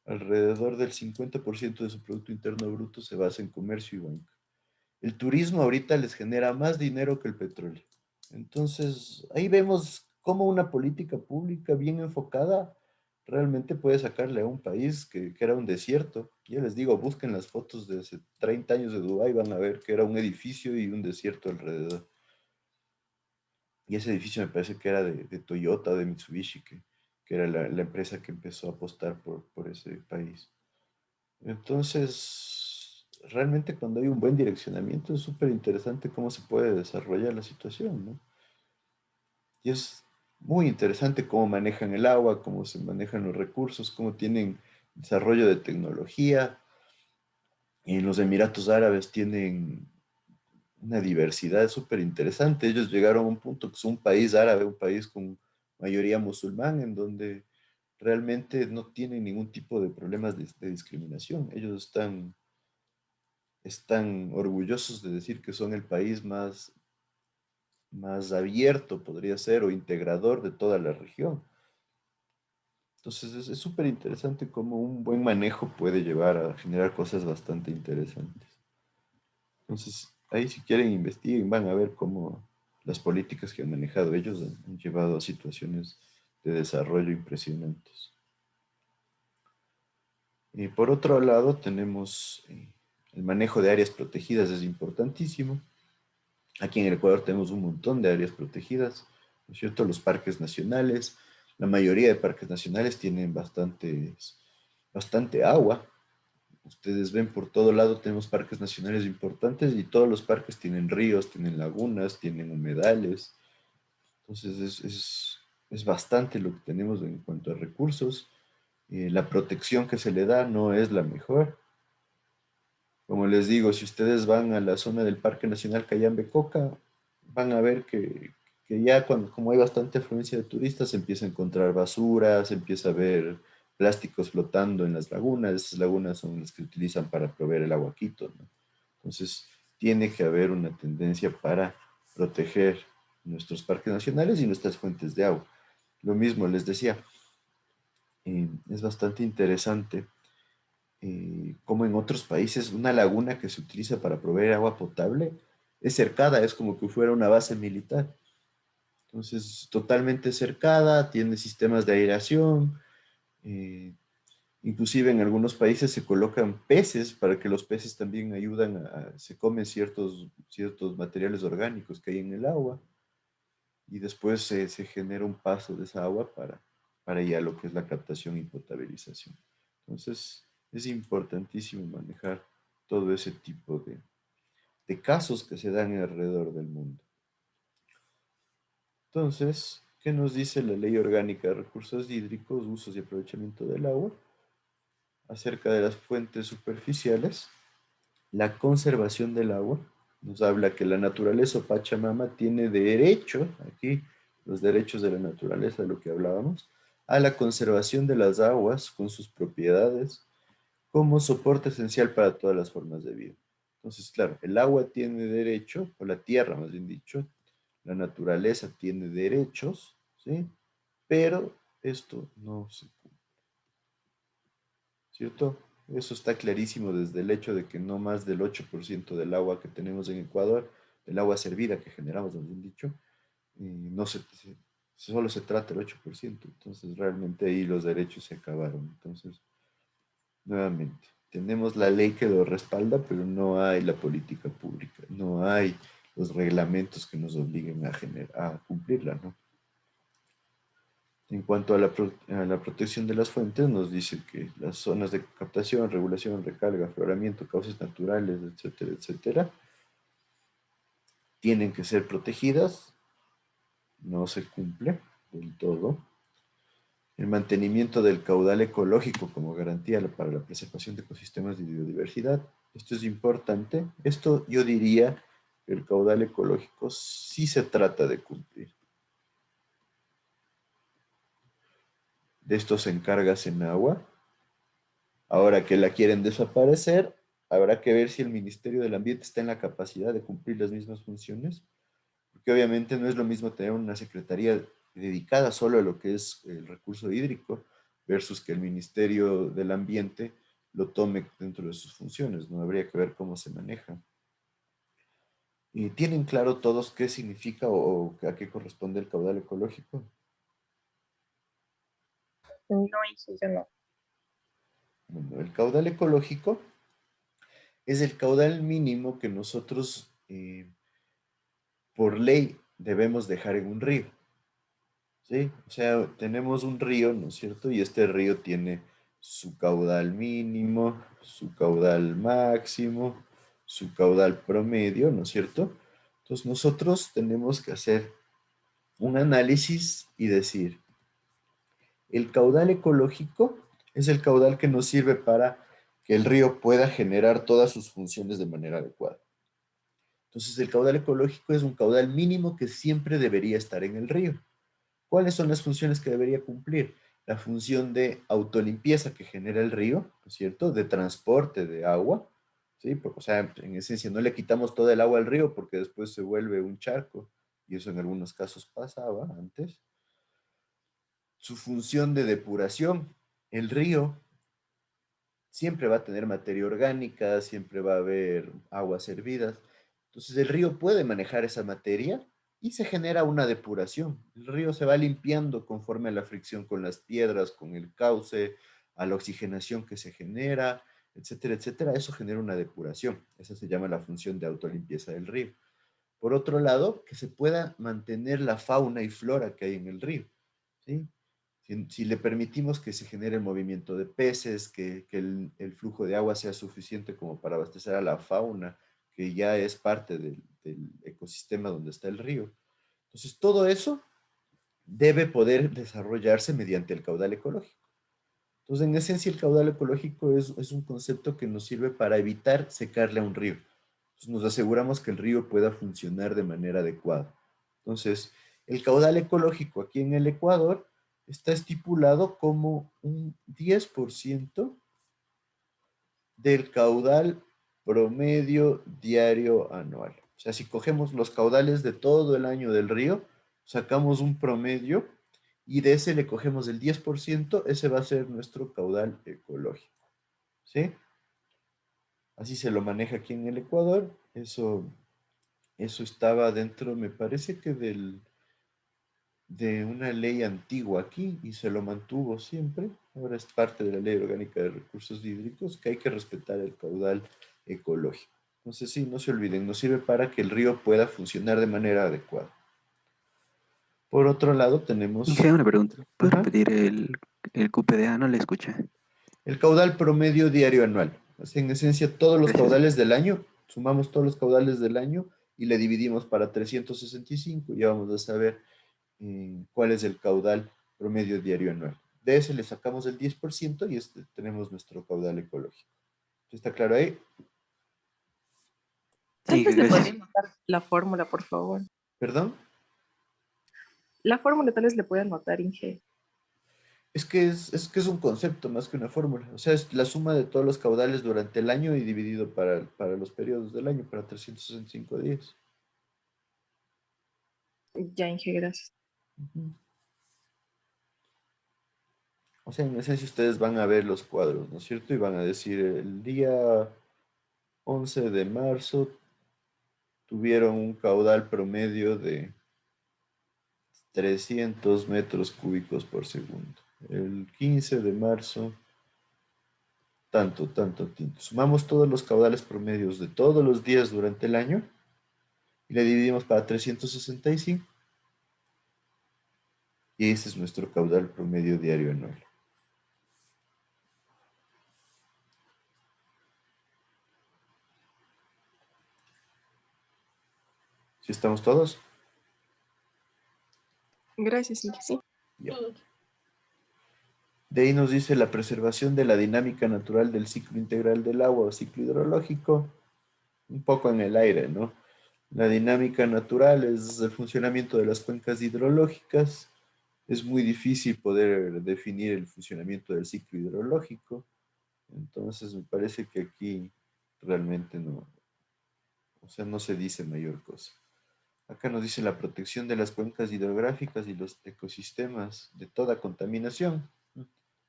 Alrededor del 50% de su Producto Interno Bruto se basa en comercio y banca. El turismo ahorita les genera más dinero que el petróleo. Entonces, ahí vemos cómo una política pública bien enfocada realmente puede sacarle a un país que era un desierto. Yo les digo, busquen las fotos de hace 30 años de Dubái, van a ver que era un edificio y un desierto alrededor. Y ese edificio me parece que era de Toyota, de Mitsubishi, que era la empresa que empezó a apostar por ese país. Entonces, realmente cuando hay un buen direccionamiento es súper interesante cómo se puede desarrollar la situación, ¿no? Y es muy interesante cómo manejan el agua, cómo se manejan los recursos, cómo tienen desarrollo de tecnología. Y los Emiratos Árabes tienen una diversidad súper interesante. Ellos llegaron a un punto que es un país árabe, un país con mayoría musulmán, en donde realmente no tienen ningún tipo de problemas de discriminación. Ellos están orgullosos de decir que son el país más abierto, podría ser, o integrador de toda la región. Entonces es súper interesante cómo un buen manejo puede llevar a generar cosas bastante interesantes. Entonces, ahí si quieren investiguen, van a ver cómo las políticas que han manejado ellos han llevado a situaciones de desarrollo impresionantes. Y por otro lado, tenemos el manejo de áreas protegidas, es importantísimo. Aquí en el Ecuador tenemos un montón de áreas protegidas, ¿no es cierto? Los parques nacionales, la mayoría de parques nacionales tienen bastante agua. Ustedes ven por todo lado, tenemos parques nacionales importantes y todos los parques tienen ríos, tienen lagunas, tienen humedales. Entonces es bastante lo que tenemos en cuanto a recursos. La protección que se le da no es la mejor. Como les digo, si ustedes van a la zona del Parque Nacional Cayambe-Coca, van a ver que ya como hay bastante afluencia de turistas, se empieza a encontrar basura, se empieza a ver plásticos flotando en las lagunas. Esas lagunas son las que utilizan para proveer el agua a Quito, ¿no? Entonces, tiene que haber una tendencia para proteger nuestros parques nacionales y nuestras fuentes de agua. Lo mismo les decía, es bastante interesante como en otros países, una laguna que se utiliza para proveer agua potable es cercada, es como que fuera una base militar. Entonces, totalmente cercada, tiene sistemas de aireación, eh, inclusive en algunos países se colocan peces para que los peces también ayudan se comen ciertos materiales orgánicos que hay en el agua y después se genera un paso de esa agua para ya lo que es la captación y potabilización. Entonces, es importantísimo manejar todo ese tipo de casos que se dan alrededor del mundo. Entonces, ¿qué nos dice la Ley Orgánica de Recursos Hídricos, Usos y Aprovechamiento del Agua? Acerca de las fuentes superficiales, la conservación del agua. Nos habla que la naturaleza o Pachamama tiene derecho, aquí los derechos de la naturaleza, de lo que hablábamos, a la conservación de las aguas con sus propiedades como soporte esencial para todas las formas de vida. Entonces, claro, el agua tiene derecho, o la tierra más bien dicho, la naturaleza tiene derechos, ¿sí? Pero esto no se cumple, ¿cierto? Eso está clarísimo desde el hecho de que no más del 8% del agua que tenemos en Ecuador, del agua servida que generamos, más bien dicho, no solo se trata el 8%. Entonces, realmente ahí los derechos se acabaron. Entonces, nuevamente, tenemos la ley que lo respalda, pero no hay la política pública, no hay los reglamentos que nos obliguen a cumplirla, ¿no? En cuanto a la protección de las fuentes, nos dice que las zonas de captación, regulación, recarga, afloramiento, causas naturales, etcétera, etcétera, tienen que ser protegidas, no se cumple del todo. El mantenimiento del caudal ecológico como garantía para la preservación de ecosistemas de biodiversidad. Esto es importante. Esto yo diría que el caudal ecológico sí se trata de cumplir. De esto se encarga Senagua. Ahora que la quieren desaparecer, habrá que ver si el Ministerio del Ambiente está en la capacidad de cumplir las mismas funciones, porque obviamente no es lo mismo tener una secretaría dedicada solo a lo que es el recurso hídrico versus que el Ministerio del Ambiente lo tome dentro de sus funciones, ¿no? Habría que ver cómo se maneja. ¿Y tienen claro todos qué significa o a qué corresponde el caudal ecológico? No, Inge, yo no. Bueno, el caudal ecológico es el caudal mínimo que nosotros por ley debemos dejar en un río. ¿Sí? O sea, tenemos un río, ¿no es cierto? Y este río tiene su caudal mínimo, su caudal máximo, su caudal promedio, ¿no es cierto? Entonces nosotros tenemos que hacer un análisis y decir, el caudal ecológico es el caudal que nos sirve para que el río pueda generar todas sus funciones de manera adecuada. Entonces el caudal ecológico es un caudal mínimo que siempre debería estar en el río. ¿Cuáles son las funciones que debería cumplir? La función de autolimpieza que genera el río, ¿no es cierto? De transporte de agua, ¿sí? Porque, o sea, en esencia no le quitamos toda el agua al río porque después se vuelve un charco, y eso en algunos casos pasaba antes. Su función de depuración. El río siempre va a tener materia orgánica, siempre va a haber aguas hervidas. Entonces el río puede manejar esa materia y se genera una depuración. El río se va limpiando conforme a la fricción con las piedras, con el cauce, a la oxigenación que se genera, etcétera, etcétera. Eso genera una depuración. Esa se llama la función de autolimpieza del río. Por otro lado, que se pueda mantener la fauna y flora que hay en el río, ¿sí? Si le permitimos que se genere el movimiento de peces, que el flujo de agua sea suficiente como para abastecer a la fauna, que ya es parte del ecosistema donde está el río. Entonces, todo eso debe poder desarrollarse mediante el caudal ecológico. Entonces, en esencia, el caudal ecológico es un concepto que nos sirve para evitar secarle a un río. Entonces, nos aseguramos que el río pueda funcionar de manera adecuada. Entonces, el caudal ecológico aquí en el Ecuador está estipulado como un 10% del caudal promedio diario anual. O sea, si cogemos los caudales de todo el año del río, sacamos un promedio y de ese le cogemos el 10%, ese va a ser nuestro caudal ecológico. ¿Sí? Así se lo maneja aquí en el Ecuador. Eso estaba dentro, me parece que de una ley antigua aquí y se lo mantuvo siempre. Ahora es parte de la Ley Orgánica de Recursos Hídricos que hay que respetar el caudal ecológico. Entonces sí, no se olviden, nos sirve para que el río pueda funcionar de manera adecuada. Por otro lado tenemos... Inge, una pregunta. ¿Puedes Ajá, repetir el QPDA? No le escuché. el caudal promedio diario anual. Así, en esencia, todos los Gracias. caudales del año, sumamos todos los caudales del año y le dividimos para 365 y ya vamos a saber cuál es el caudal promedio diario anual. De ese le sacamos el 10% y tenemos nuestro caudal ecológico. ¿Está claro ahí? Sí, Tal vez le gracias. podría anotar la fórmula, por favor. ¿Perdón? La fórmula tal vez le pueda anotar, Inge. Es que es un concepto más que una fórmula. O sea, es la suma de todos los caudales durante el año y dividido para los periodos del año, para 365 días. Ya, Inge, gracias. Ujú. O sea, en esencia ustedes van a ver los cuadros, ¿no es cierto? Y van a decir, el día 11 de marzo tuvieron un caudal promedio de 300 metros cúbicos por segundo. El 15 de marzo, tanto, tanto, tinto. Sumamos todos los caudales promedios de todos los días durante el año y le dividimos para 365. Y ese es nuestro caudal promedio diario anual. ¿Sí estamos todos? Gracias, Inge, sí. Ya. De ahí nos dice la preservación de la dinámica natural del ciclo integral del agua o ciclo hidrológico, un poco en el aire, ¿no? La dinámica natural es el funcionamiento de las cuencas hidrológicas. Es muy difícil poder definir el funcionamiento del ciclo hidrológico. Entonces me parece que aquí realmente no, o sea, no se dice mayor cosa. Acá nos dice la protección de las cuencas hidrográficas y los ecosistemas de toda contaminación.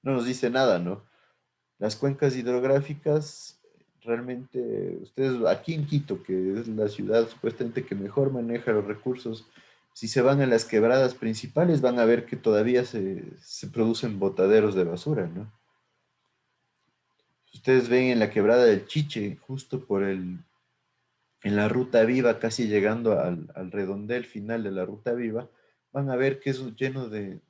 No nos dice nada, ¿no? Las cuencas hidrográficas, realmente, ustedes aquí en Quito, que es la ciudad supuestamente que mejor maneja los recursos, si se van a las quebradas principales, van a ver que todavía se producen botaderos de basura, ¿no? Ustedes ven en la quebrada del Chiche, justo en la ruta viva, casi llegando al redondel final de la ruta viva, van a ver que es lleno de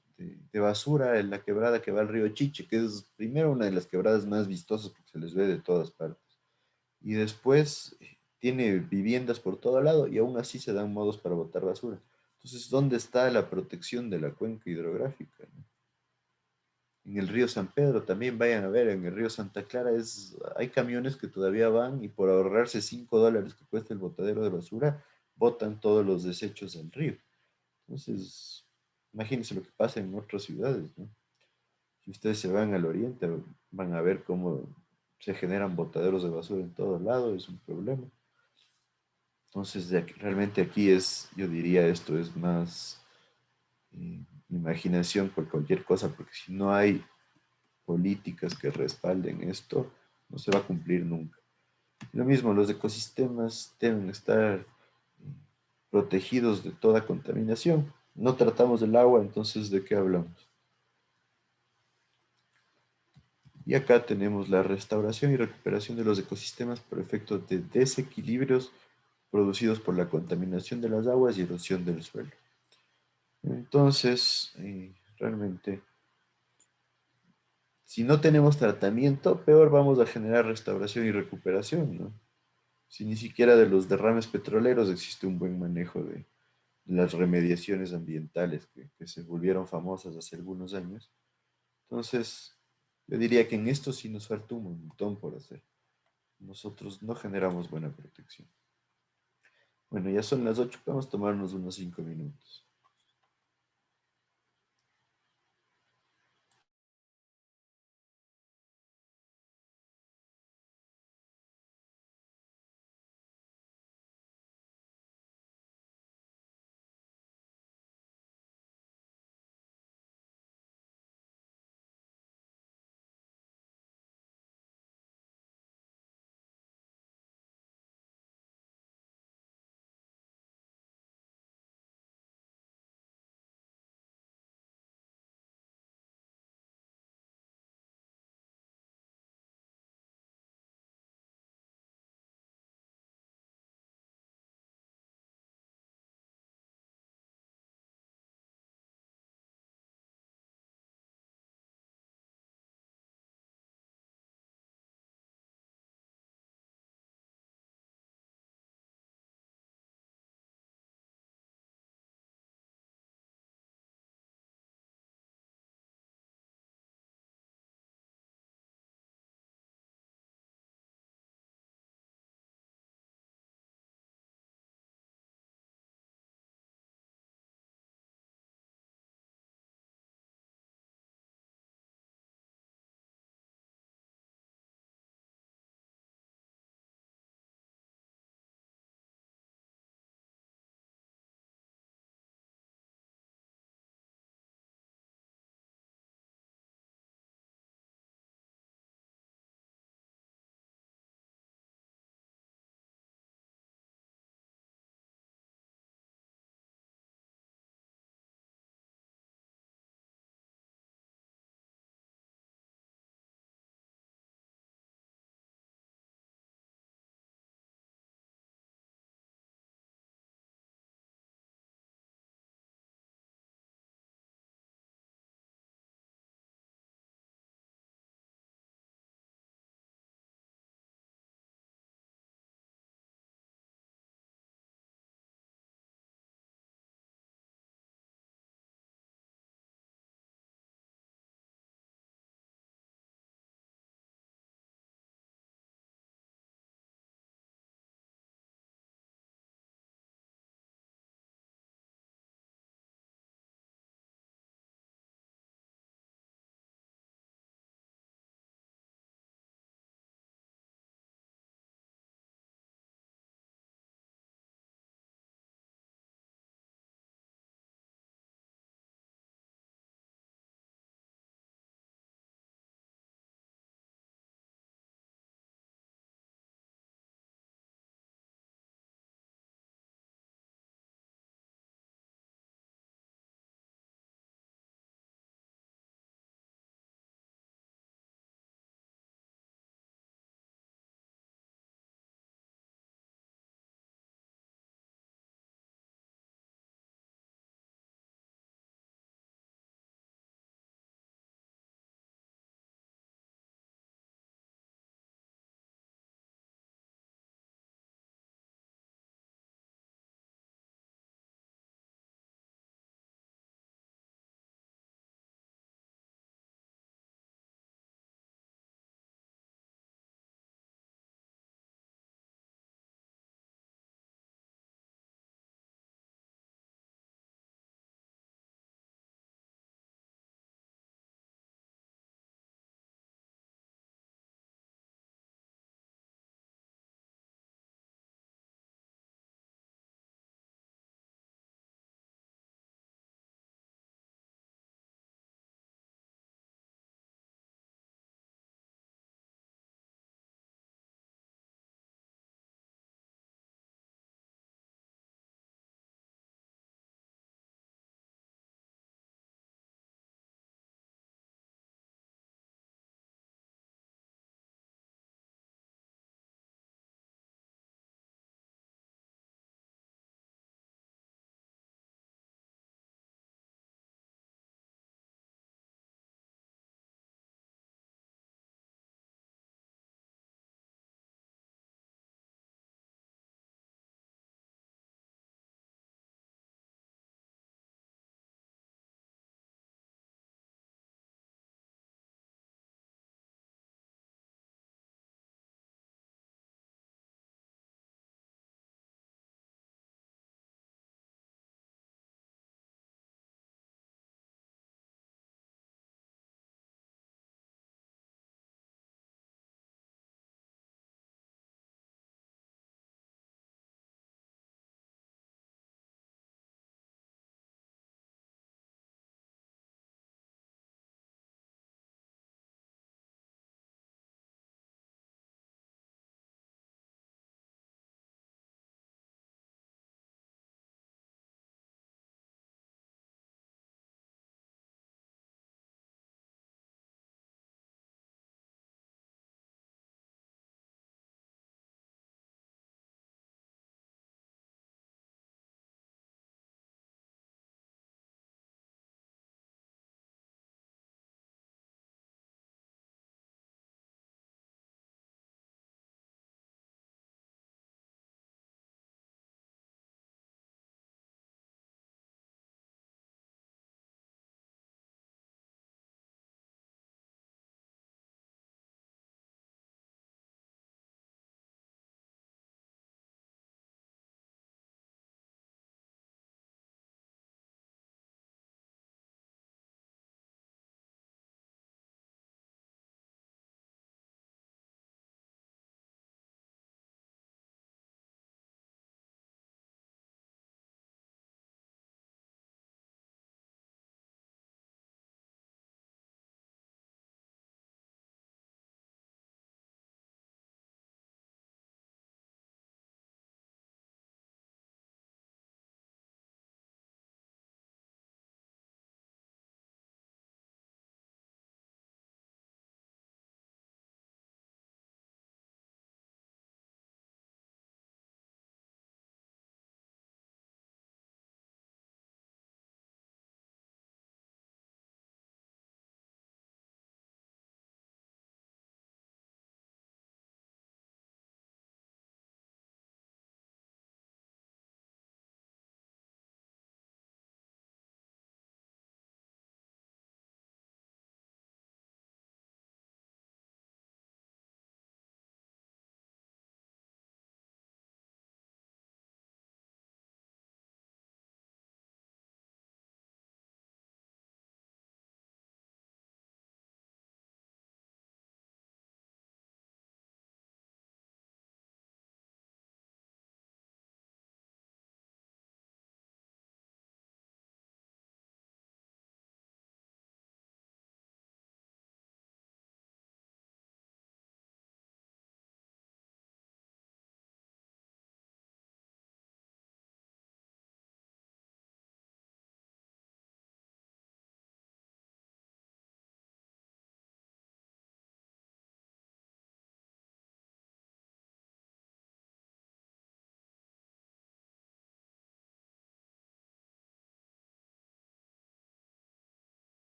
basura en la quebrada que va al río Chiche, que es primero una de las quebradas más vistosas porque se les ve de todas partes. Y después tiene viviendas por todo lado y aún así se dan modos para botar basura. Entonces, ¿dónde está la protección de la cuenca hidrográfica, no? En el río San Pedro también vayan a ver, en el río Santa Clara hay camiones que todavía van y por ahorrarse $5 que cuesta el botadero de basura, botan todos los desechos al río. Entonces, imagínense lo que pasa en otras ciudades, ¿no? Si ustedes se van al oriente, van a ver cómo se generan botaderos de basura en todos lados, es un problema. Entonces, realmente aquí yo diría esto es más imaginación por cualquier cosa, porque si no hay políticas que respalden esto, no se va a cumplir nunca. Lo mismo, los ecosistemas deben estar protegidos de toda contaminación. No tratamos del agua, entonces, ¿de qué hablamos? Y acá tenemos la restauración y recuperación de los ecosistemas por efecto de desequilibrios producidos por la contaminación de las aguas y erosión del suelo. Entonces, realmente, si no tenemos tratamiento, peor vamos a generar restauración y recuperación, ¿no? Si ni siquiera de los derrames petroleros existe un buen manejo de las remediaciones ambientales que se volvieron famosas hace algunos años. Entonces, yo diría que en esto sí nos falta un montón por hacer. Nosotros no generamos buena protección. Bueno, ya son las 8, vamos a tomarnos unos 5 minutos.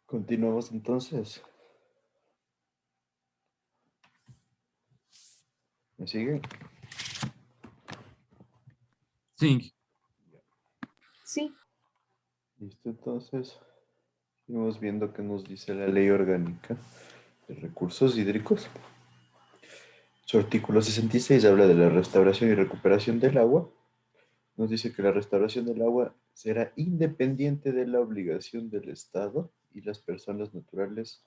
Continuamos entonces. ¿Me siguen? Sí. Sí. Listo, entonces. Seguimos viendo qué nos dice la Ley Orgánica de Recursos Hídricos. Su artículo 66 habla de la restauración y recuperación del agua. Nos dice que la restauración del agua será independiente de la obligación del Estado y las personas naturales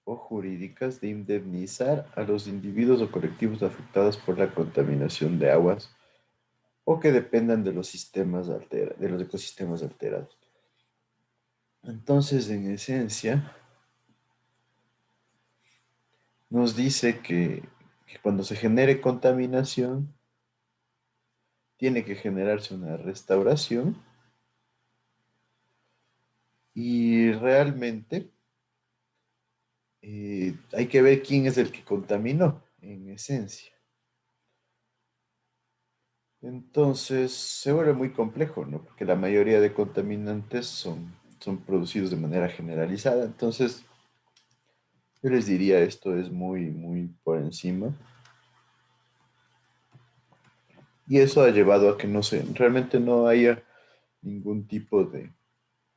o jurídicas de indemnizar a los individuos o colectivos afectados por la contaminación de aguas o que dependan de los de los ecosistemas alterados. Entonces, en esencia, nos dice que cuando se genere contaminación, tiene que generarse una restauración y realmente hay que ver quién es el que contaminó, en esencia. Entonces se vuelve muy complejo, ¿no? Porque la mayoría de contaminantes son producidos de manera generalizada. Entonces, yo les diría, esto es muy, muy por encima. Y eso ha llevado a que realmente no haya ningún tipo de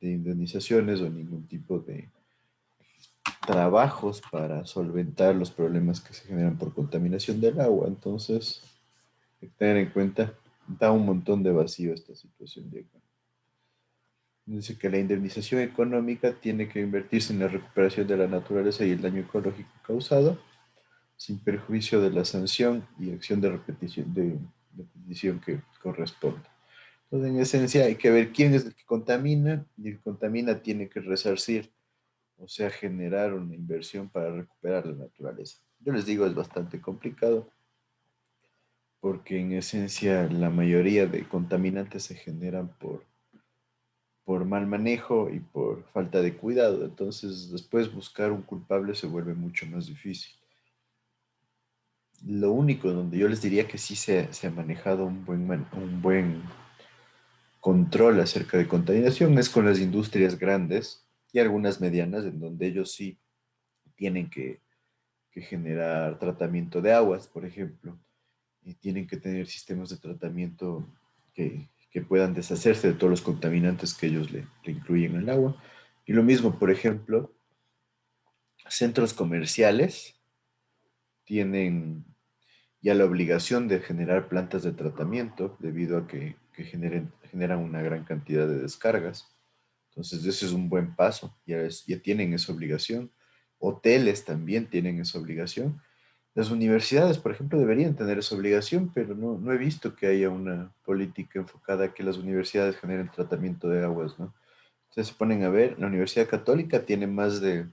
indemnizaciones o ningún tipo de trabajos para solventar los problemas que se generan por contaminación del agua. Entonces, hay que tener en cuenta, da un montón de vacío esta situación de acá. Dice que la indemnización económica tiene que invertirse en la recuperación de la naturaleza y el daño ecológico causado, sin perjuicio de la sanción y acción de repetición que corresponda. Entonces, en esencia, hay que ver quién es el que contamina y el que contamina tiene que resarcir, o sea, generar una inversión para recuperar la naturaleza. Yo les digo, es bastante complicado porque en esencia la mayoría de contaminantes se generan por mal manejo y por falta de cuidado. Entonces, después buscar un culpable se vuelve mucho más difícil. Lo único donde yo les diría que sí se ha manejado un buen control acerca de contaminación es con las industrias grandes y algunas medianas, en donde ellos sí tienen que generar tratamiento de aguas, por ejemplo, y tienen que tener sistemas de tratamiento que puedan deshacerse de todos los contaminantes que ellos le incluyen al agua. Y lo mismo, por ejemplo, centros comerciales tienen ya la obligación de generar plantas de tratamiento debido a que generan una gran cantidad de descargas. Entonces, ese es un buen paso, ya tienen esa obligación. Hoteles también tienen esa obligación. Las universidades, por ejemplo, deberían tener esa obligación, pero no he visto que haya una política enfocada a que las universidades generen tratamiento de aguas, ¿no? Ustedes se ponen a ver, la Universidad Católica tiene más de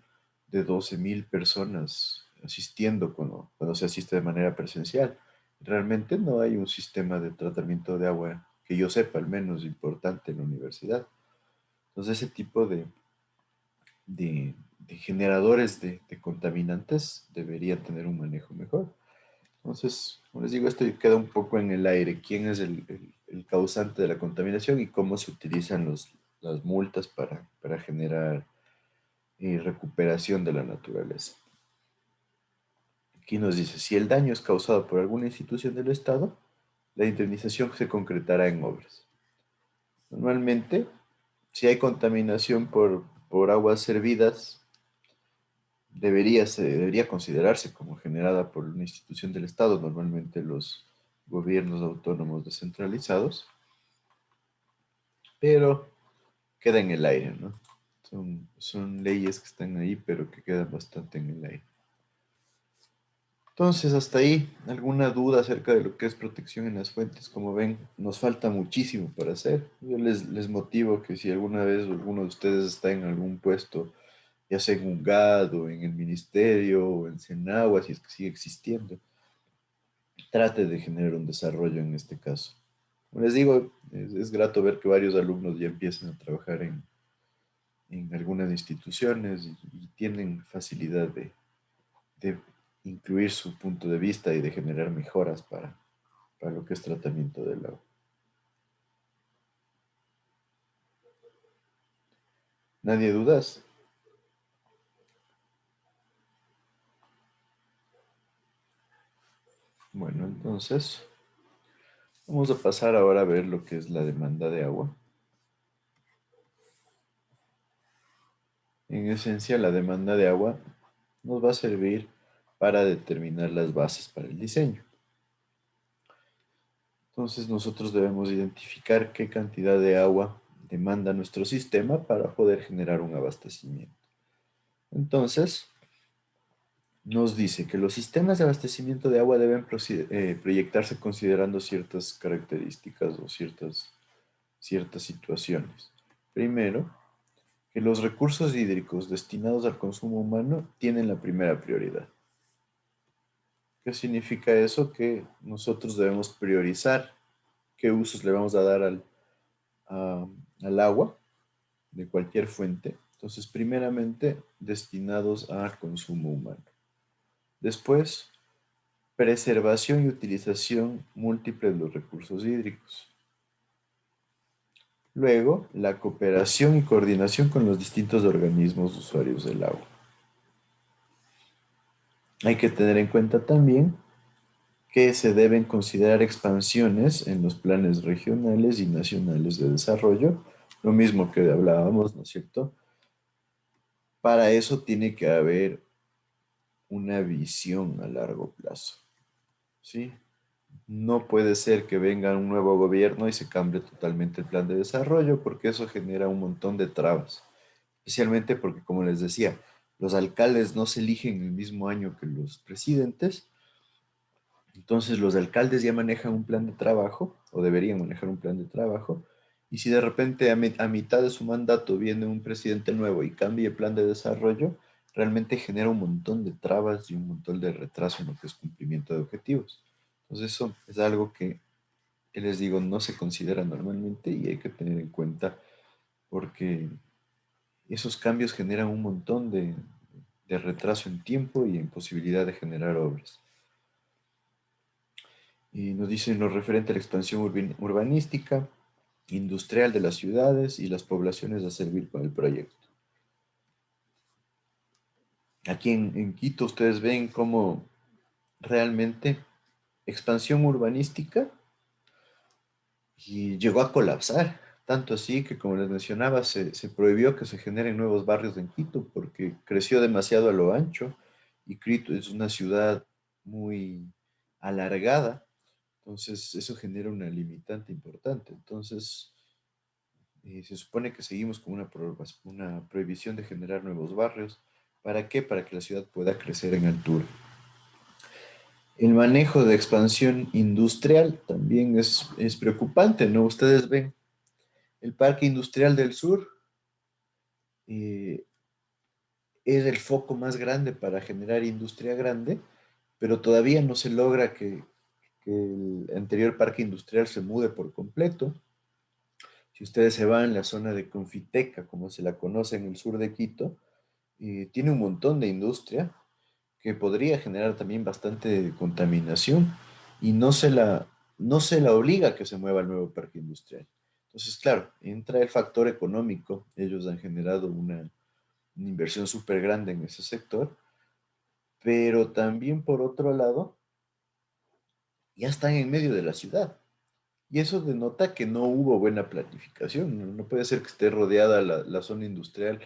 12.000 personas asistiendo cuando se asiste de manera presencial. Realmente no hay un sistema de tratamiento de agua, que yo sepa al menos, importante en la universidad. Entonces, ese tipo de generadores de contaminantes deberían tener un manejo mejor. Entonces, como les digo, esto queda un poco en el aire. ¿Quién es el causante de la contaminación y cómo se utilizan las multas para generar recuperación de la naturaleza? Aquí nos dice, si el daño es causado por alguna institución del Estado, la indemnización se concretará en obras. Normalmente, si hay contaminación por aguas servidas, debería considerarse como generada por una institución del Estado, normalmente los gobiernos autónomos descentralizados, pero queda en el aire, ¿no? Son leyes que están ahí, pero que quedan bastante en el aire. Entonces, hasta ahí, ¿alguna duda acerca de lo que es protección en las fuentes? Como ven, nos falta muchísimo para hacer. Yo les motivo que si alguna vez alguno de ustedes está en algún puesto, ya sea en UNGAD o en el ministerio o en Senagua, si es que sigue existiendo, trate de generar un desarrollo en este caso. Como les digo, es grato ver que varios alumnos ya empiezan a trabajar en algunas instituciones y tienen facilidad de incluir su punto de vista y de generar mejoras para lo que es tratamiento del agua. ¿Nadie dudas? Bueno, entonces vamos a pasar ahora a ver lo que es la demanda de agua. En esencia, la demanda de agua nos va a servir para determinar las bases para el diseño. Entonces nosotros debemos identificar qué cantidad de agua demanda nuestro sistema para poder generar un abastecimiento. Entonces, nos dice que los sistemas de abastecimiento de agua deben proyectarse considerando ciertas características o ciertas situaciones. Primero, que los recursos hídricos destinados al consumo humano tienen la primera prioridad. ¿Qué significa eso? Que nosotros debemos priorizar qué usos le vamos a dar al agua de cualquier fuente. Entonces, primeramente, destinados a consumo humano. Después, preservación y utilización múltiple de los recursos hídricos. Luego, la cooperación y coordinación con los distintos organismos usuarios del agua. Hay que tener en cuenta también que se deben considerar expansiones en los planes regionales y nacionales de desarrollo, lo mismo que hablábamos, ¿no es cierto? Para eso tiene que haber una visión a largo plazo, ¿sí? No puede ser que venga un nuevo gobierno y se cambie totalmente el plan de desarrollo, porque eso genera un montón de trabas, especialmente porque, como les decía, los alcaldes no se eligen el mismo año que los presidentes. Entonces los alcaldes ya manejan un plan de trabajo, o deberían manejar un plan de trabajo, y si de repente a mitad de su mandato viene un presidente nuevo y cambia el plan de desarrollo, realmente genera un montón de trabas y un montón de retraso en lo que es cumplimiento de objetivos. Entonces eso es algo que les digo, no se considera normalmente y hay que tener en cuenta porque esos cambios generan un montón de retraso en tiempo y en posibilidad de generar obras. Y nos dicen lo referente a la expansión urbanística, industrial de las ciudades y las poblaciones a servir con el proyecto. Aquí en Quito ustedes ven cómo realmente expansión urbanística y llegó a colapsar. Tanto así que, como les mencionaba, se prohibió que se generen nuevos barrios en Quito porque creció demasiado a lo ancho y Quito es una ciudad muy alargada. Entonces, eso genera una limitante importante. Entonces, se supone que seguimos con una prohibición de generar nuevos barrios. ¿Para qué? Para que la ciudad pueda crecer en altura. El manejo de expansión industrial también es preocupante, ¿no? Ustedes ven el Parque Industrial del Sur eh, es el foco más grande para generar industria grande, pero todavía no se logra que el anterior parque industrial se mude por completo. Si ustedes se van a la zona de Confiteca, como se la conoce en el sur de Quito, tiene un montón de industria que podría generar también bastante contaminación y no se la obliga a que se mueva el nuevo parque industrial. Entonces, claro, entra el factor económico. Ellos han generado una inversión súper grande en ese sector, pero también por otro lado, ya están en medio de la ciudad. Y eso denota que no hubo buena planificación. No puede ser que esté rodeada la zona industrial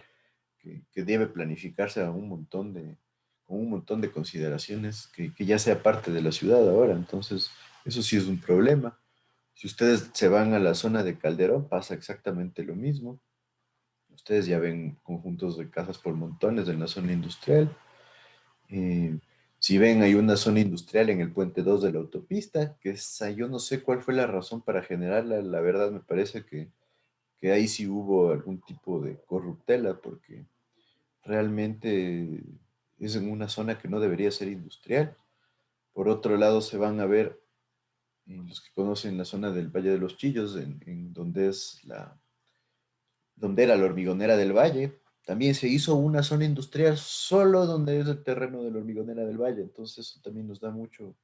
que debe planificarse con un montón de consideraciones, que ya sea parte de la ciudad ahora. Entonces, eso sí es un problema. Si ustedes se van a la zona de Calderón, pasa exactamente lo mismo. Ustedes ya ven conjuntos de casas por montones en la zona industrial. Eh, si ven, hay una zona industrial en el puente 2 de la autopista, que esa, yo no sé cuál fue la razón para generarla. La verdad me parece que ahí sí hubo algún tipo de corruptela, porque realmente es en una zona que no debería ser industrial. Por otro lado, se van a ver los que conocen la zona del Valle de los Chillos, en donde donde era la hormigonera del Valle. También se hizo una zona industrial solo donde es el terreno de la hormigonera del Valle. Entonces, eso también nos da mucho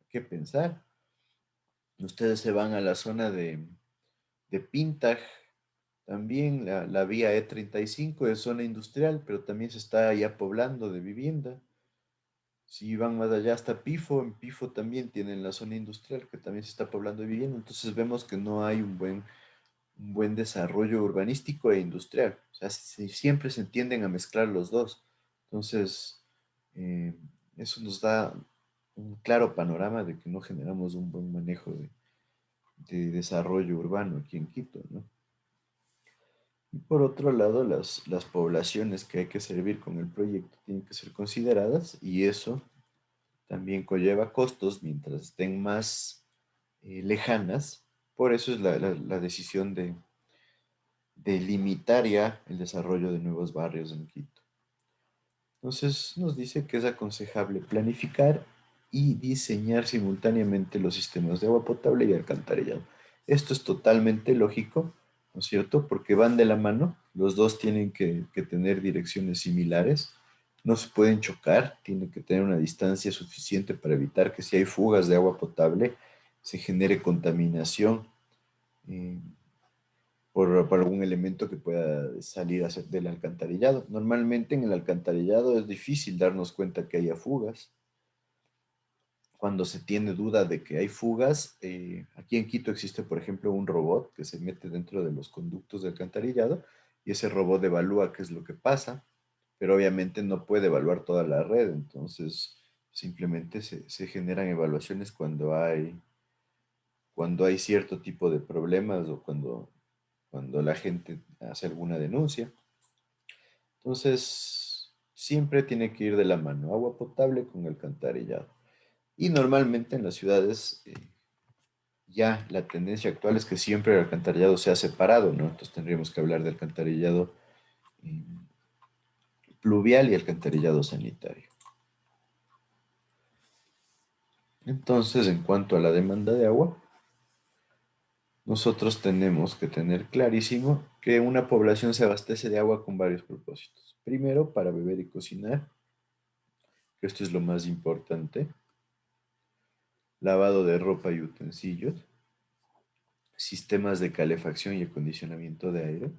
que pensar. Ustedes se van a la zona de Pintaj, También la vía E35 es zona industrial, pero también se está ya poblando de vivienda. Si van más allá hasta Pifo, en Pifo también tienen la zona industrial que también se está poblando de vivienda. Entonces vemos que no hay un buen desarrollo urbanístico e industrial. O sea, siempre se tienden a mezclar los dos. Entonces, eh, eso nos da un claro panorama de que no generamos un buen manejo de desarrollo urbano aquí en Quito, ¿no? Y por otro lado, las poblaciones que hay que servir con el proyecto tienen que ser consideradas y eso también conlleva costos mientras estén más lejanas. Por eso es la decisión de limitar ya el desarrollo de nuevos barrios en Quito. Entonces nos dice que es aconsejable planificar y diseñar simultáneamente los sistemas de agua potable y alcantarillado. Esto es totalmente lógico, ¿no es cierto? Porque van de la mano, los dos tienen que tener direcciones similares, no se pueden chocar, tienen que tener una distancia suficiente para evitar que si hay fugas de agua potable se genere contaminación. eh, por algún elemento que pueda salir del alcantarillado. Normalmente en el alcantarillado es difícil darnos cuenta que haya fugas. Cuando se tiene duda de que hay fugas, aquí en Quito existe, por ejemplo, un robot que se mete dentro de los conductos de alcantarillado y ese robot evalúa qué es lo que pasa, pero obviamente no puede evaluar toda la red, entonces simplemente se generan evaluaciones cuando hay cierto tipo de problemas o cuando la gente hace alguna denuncia. Entonces, siempre tiene que ir de la mano, agua potable con alcantarillado. Y normalmente en las ciudades ya la tendencia actual es que siempre el alcantarillado sea separado, ¿no? Entonces tendríamos que hablar de alcantarillado eh, pluvial y alcantarillado sanitario. Entonces, en cuanto a la demanda de agua, nosotros tenemos que tener clarísimo que una población se abastece de agua con varios propósitos. Primero, para beber y cocinar, que esto es lo más importante. Lavado de ropa y utensilios. Sistemas de calefacción y acondicionamiento de aire.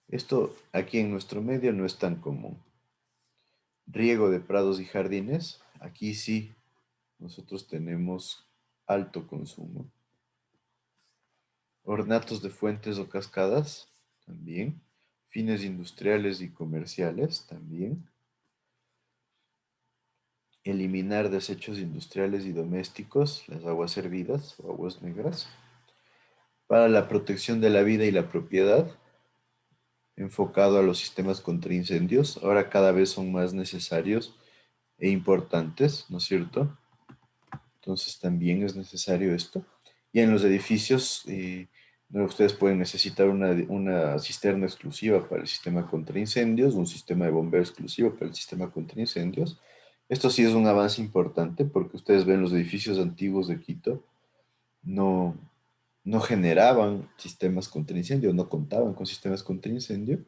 Esto aquí en nuestro medio no es tan común. Riego de prados y jardines. Aquí sí, nosotros tenemos alto consumo. Ornatos de fuentes o cascadas, también. Fines industriales y comerciales, también. Eliminar desechos industriales y domésticos, las aguas hervidas o aguas negras. Para la protección de la vida y la propiedad, enfocado a los sistemas contra incendios. Ahora cada vez son más necesarios e importantes, ¿no es cierto? Entonces también es necesario esto. Y en los edificios, ustedes pueden necesitar una cisterna exclusiva para el sistema contra incendios, un sistema de bombeo exclusivo para el sistema contra incendios. Esto sí es un avance importante porque ustedes ven los edificios antiguos de Quito, no, no generaban sistemas contra incendio, no contaban con sistemas contra incendio.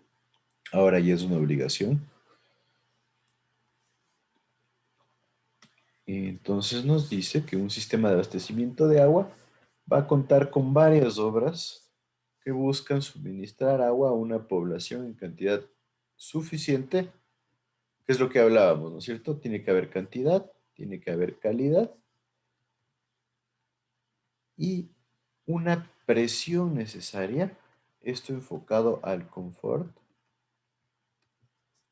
Ahora ya es una obligación. Entonces nos dice que un sistema de abastecimiento de agua va a contar con varias obras que buscan suministrar agua a una población en cantidad suficiente, que es lo que hablábamos, ¿no es cierto? Tiene que haber cantidad, tiene que haber calidad y una presión necesaria, esto enfocado al confort,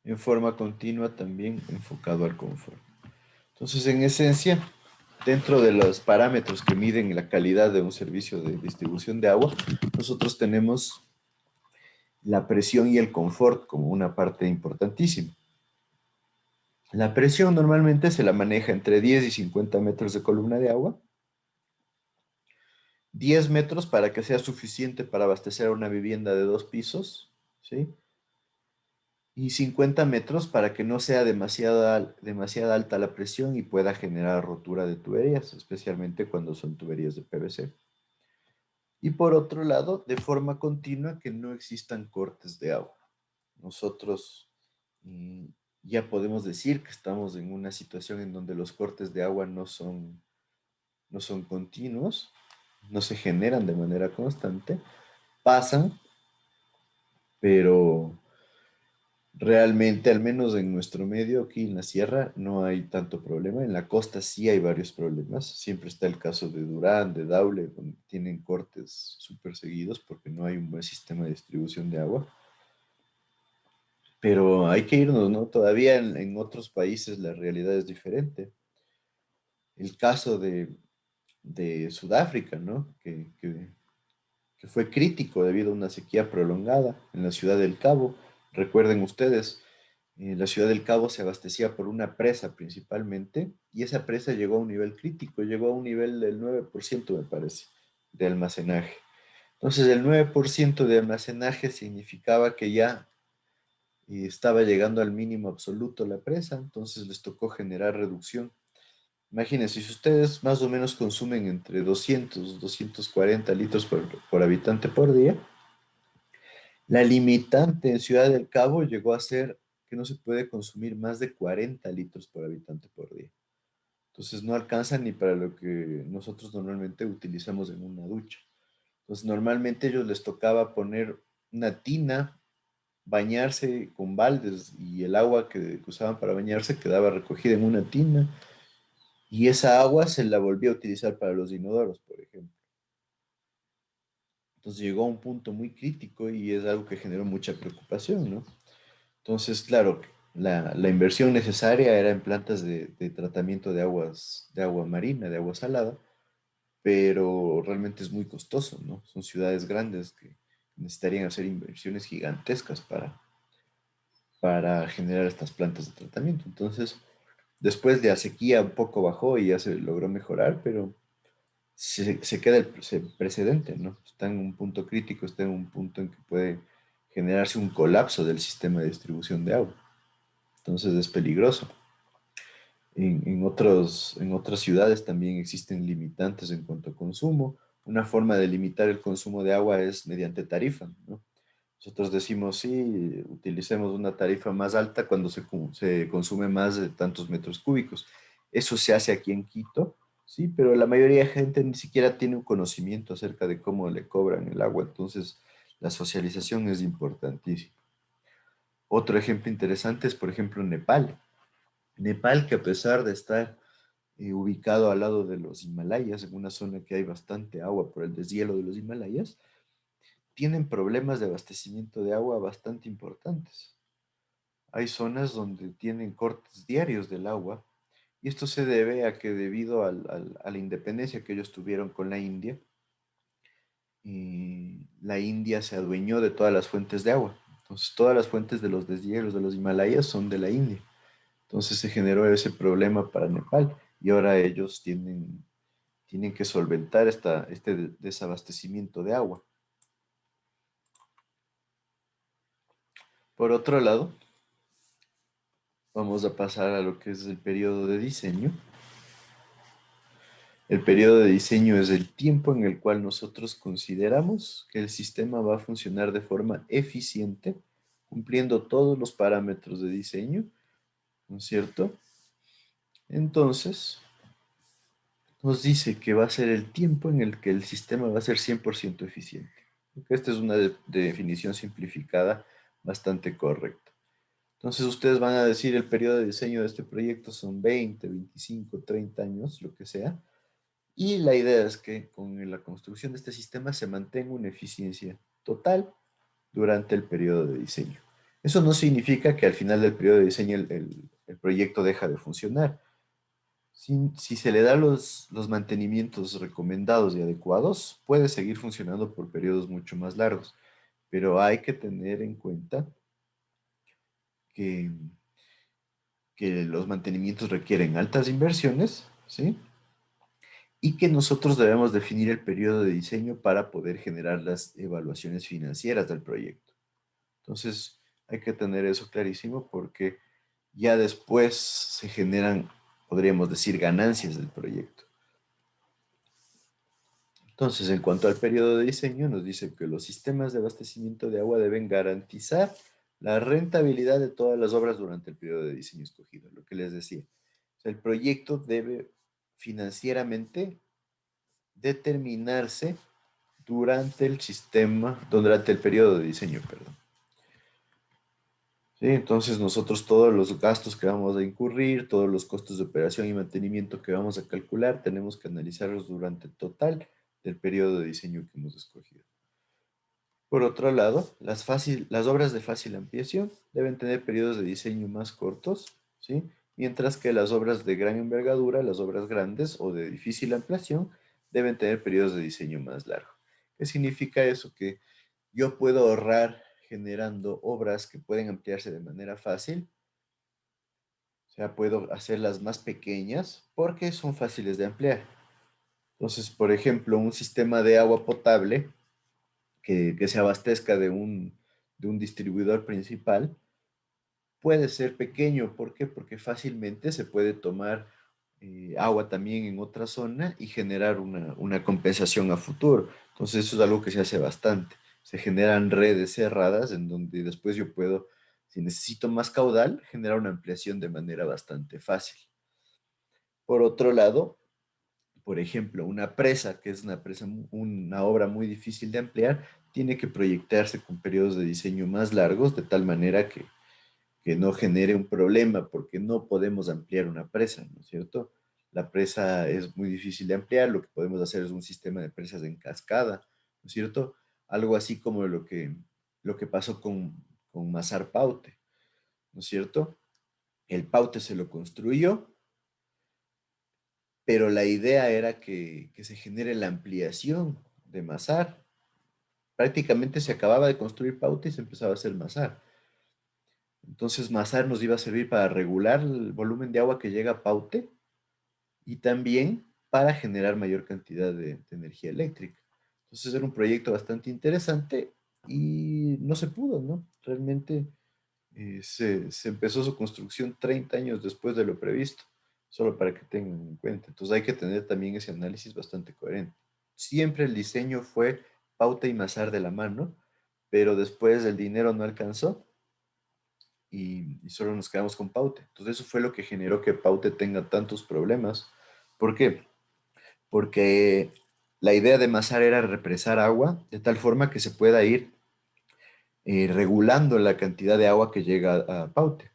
en forma continua también enfocado al confort. Entonces, en esencia, dentro de los parámetros que miden la calidad de un servicio de distribución de agua, nosotros tenemos la presión y el confort como una parte importantísima. La presión normalmente se la maneja entre 10 y 50 metros de columna de agua. 10 metros para que sea suficiente para abastecer a una vivienda de 2 pisos, ¿sí? Y 50 metros para que no sea demasiada alta la presión y pueda generar rotura de tuberías, especialmente cuando son tuberías de PVC. Y por otro lado, de forma continua, que no existan cortes de agua. Nosotros ya podemos decir que estamos en una situación en donde los cortes de agua no son continuos, no se generan de manera constante, pasan, pero realmente, al menos en nuestro medio, aquí en la sierra, no hay tanto problema. En la costa sí hay varios problemas. Siempre está el caso de Durán, de Daule, donde tienen cortes súper seguidos porque no hay un buen sistema de distribución de agua. Pero hay que irnos, ¿no? Todavía en otros países la realidad es diferente. El caso de Sudáfrica, ¿no? Que fue crítico debido a una sequía prolongada en la ciudad del Cabo. Recuerden ustedes, la ciudad del Cabo se abastecía por una presa principalmente y esa presa llegó a un nivel crítico, llegó a un nivel del 9% me parece, de almacenaje. Entonces el 9% de almacenaje significaba que ya estaba llegando al mínimo absoluto la presa, entonces les tocó generar reducción. Imagínense, si ustedes más o menos consumen entre 200, 240 litros por habitante por día, la limitante en Ciudad del Cabo llegó a ser que no se puede consumir más de 40 litros por habitante por día. Entonces no alcanza ni para lo que nosotros normalmente utilizamos en una ducha. Entonces normalmente a ellos les tocaba poner una tina, bañarse con baldes y el agua que usaban para bañarse quedaba recogida en una tina y esa agua se la volvía a utilizar para los inodoros, por ejemplo. Entonces llegó a un punto muy crítico y es algo que generó mucha preocupación, ¿no? Entonces, claro, la inversión necesaria era en plantas de tratamiento de agua marina, de agua salada, pero realmente es muy costoso, ¿no? Son ciudades grandes que necesitarían hacer inversiones gigantescas para generar estas plantas de tratamiento. Entonces, después de la sequía un poco bajó y ya se logró mejorar, pero se queda el precedente, ¿no? Está en un punto crítico, está en un punto en que puede generarse un colapso del sistema de distribución de agua. Entonces es peligroso. En otras ciudades también existen limitantes en cuanto a consumo. Una forma de limitar el consumo de agua es mediante tarifa, ¿no? Nosotros decimos, sí, utilicemos una tarifa más alta cuando se consume más de tantos metros cúbicos. Eso se hace aquí en Quito, sí, pero la mayoría de gente ni siquiera tiene un conocimiento acerca de cómo le cobran el agua, entonces la socialización es importantísima. Otro ejemplo interesante es, por ejemplo, Nepal. Nepal, que a pesar de estar ubicado al lado de los Himalayas, en una zona que hay bastante agua por el deshielo de los Himalayas, tienen problemas de abastecimiento de agua bastante importantes. Hay zonas donde tienen cortes diarios del agua y esto se debe a que debido a la independencia que ellos tuvieron con la India, la India se adueñó de todas las fuentes de agua. Entonces todas las fuentes de los deshielos de los Himalayas son de la India. Entonces se generó ese problema para Nepal y ahora ellos tienen que solventar este desabastecimiento de agua. Por otro lado, vamos a pasar a lo que es el periodo de diseño. El periodo de diseño es el tiempo en el cual nosotros consideramos que el sistema va a funcionar de forma eficiente, cumpliendo todos los parámetros de diseño, ¿no es cierto? Entonces, nos dice que va a ser el tiempo en el que el sistema va a ser 100% eficiente. Esta es una definición simplificada bastante correcta. Entonces ustedes van a decir el periodo de diseño de este proyecto son 20, 25, 30 años, lo que sea. Y la idea es que con la construcción de este sistema se mantenga una eficiencia total durante el periodo de diseño. Eso no significa que al final del periodo de diseño el proyecto deja de funcionar. Si se le da los mantenimientos recomendados y adecuados, puede seguir funcionando por periodos mucho más largos. Pero hay que tener en cuenta que, que los mantenimientos requieren altas inversiones, ¿sí? Y que nosotros debemos definir el periodo de diseño para poder generar las evaluaciones financieras del proyecto. Entonces, hay que tener eso clarísimo porque ya después se generan, podríamos decir, ganancias del proyecto. Entonces, en cuanto al periodo de diseño, nos dice que los sistemas de abastecimiento de agua deben garantizar la rentabilidad de todas las obras durante el periodo de diseño escogido, lo que les decía. O sea, el proyecto debe financieramente determinarse durante el sistema, durante el periodo de diseño, perdón. ¿Sí? Entonces nosotros todos los gastos que vamos a incurrir, todos los costos de operación y mantenimiento que vamos a calcular, tenemos que analizarlos durante el total del periodo de diseño que hemos escogido. Por otro lado, las obras de fácil ampliación deben tener periodos de diseño más cortos, ¿sí? Mientras que las obras de gran envergadura, las obras grandes o de difícil ampliación, deben tener periodos de diseño más largos. ¿Qué significa eso? Que yo puedo ahorrar generando obras que pueden ampliarse de manera fácil. O sea, puedo hacerlas más pequeñas porque son fáciles de ampliar. Entonces, por ejemplo, un sistema de agua potable que se abastezca de un distribuidor principal puede ser pequeño. ¿Por qué? Porque fácilmente se puede tomar agua también en otra zona y generar una compensación a futuro. Entonces eso es algo que se hace bastante. Se generan redes cerradas en donde después yo puedo, si necesito más caudal, generar una ampliación de manera bastante fácil. Por otro lado, por ejemplo, una presa, que es una obra muy difícil de ampliar, tiene que proyectarse con periodos de diseño más largos, de tal manera que no genere un problema, porque no podemos ampliar una presa, ¿no es cierto? La presa es muy difícil de ampliar, lo que podemos hacer es un sistema de presas en cascada, ¿no es cierto? Algo así como lo que pasó con Mazar Paute, ¿no es cierto? El Paute se lo construyó, pero la idea era que se genere la ampliación de Mazar. Prácticamente se acababa de construir Paute y se empezaba a hacer Mazar. Entonces Mazar nos iba a servir para regular el volumen de agua que llega a Paute y también para generar mayor cantidad de energía eléctrica. Entonces era un proyecto bastante interesante y no se pudo, ¿no? Realmente se empezó su construcción 30 años después de lo previsto, solo para que tengan en cuenta. Entonces hay que tener también ese análisis bastante coherente. Siempre el diseño fue Pauta y Mazar de la mano, pero después el dinero no alcanzó y solo nos quedamos con Paute. Entonces eso fue lo que generó que Paute tenga tantos problemas. ¿Por qué? Porque la idea de Mazar era represar agua de tal forma que se pueda ir regulando la cantidad de agua que llega a Paute.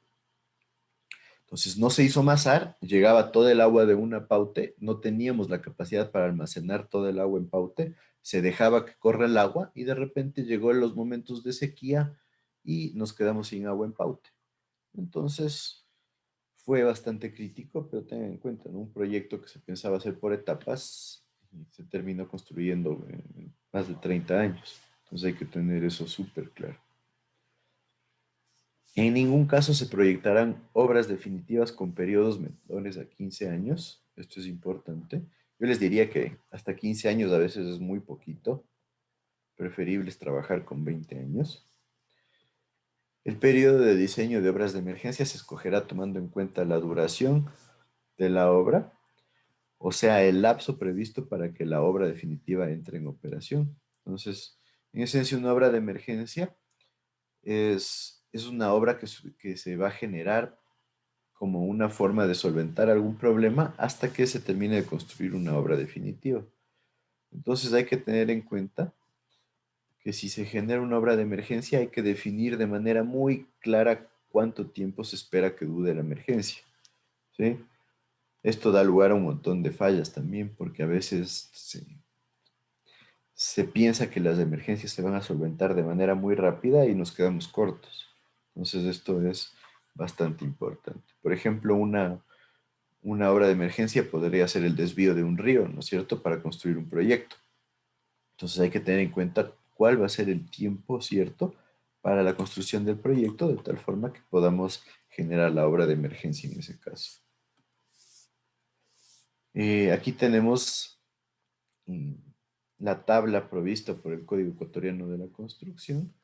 Entonces no se hizo Mazar, llegaba todo el agua de una Paute, no teníamos la capacidad para almacenar todo el agua en Paute, se dejaba que corra el agua y de repente llegó los momentos de sequía y nos quedamos sin agua en Paute. Entonces fue bastante crítico, pero tengan en cuenta, ¿no? Un proyecto que se pensaba hacer por etapas se terminó construyendo en más de 30 años. Entonces hay que tener eso súper claro. En ningún caso se proyectarán obras definitivas con periodos menores a 15 años. Esto es importante. Yo les diría que hasta 15 años a veces es muy poquito. Preferible es trabajar con 20 años. El periodo de diseño de obras de emergencia se escogerá tomando en cuenta la duración de la obra, o sea, el lapso previsto para que la obra definitiva entre en operación. Entonces, en esencia, una obra de emergencia es una obra que se va a generar como una forma de solventar algún problema hasta que se termine de construir una obra definitiva. Entonces hay que tener en cuenta que si se genera una obra de emergencia hay que definir de manera muy clara cuánto tiempo se espera que dure la emergencia, ¿sí? Esto da lugar a un montón de fallas también, porque a veces se piensa que las emergencias se van a solventar de manera muy rápida y nos quedamos cortos. Entonces esto es bastante importante. Por ejemplo, una obra de emergencia podría ser el desvío de un río, ¿no es cierto?, para construir un proyecto. Entonces hay que tener en cuenta cuál va a ser el tiempo, ¿cierto?, para la construcción del proyecto, de tal forma que podamos generar la obra de emergencia en ese caso. Aquí tenemos la tabla provista por el Código Ecuatoriano de la Construcción,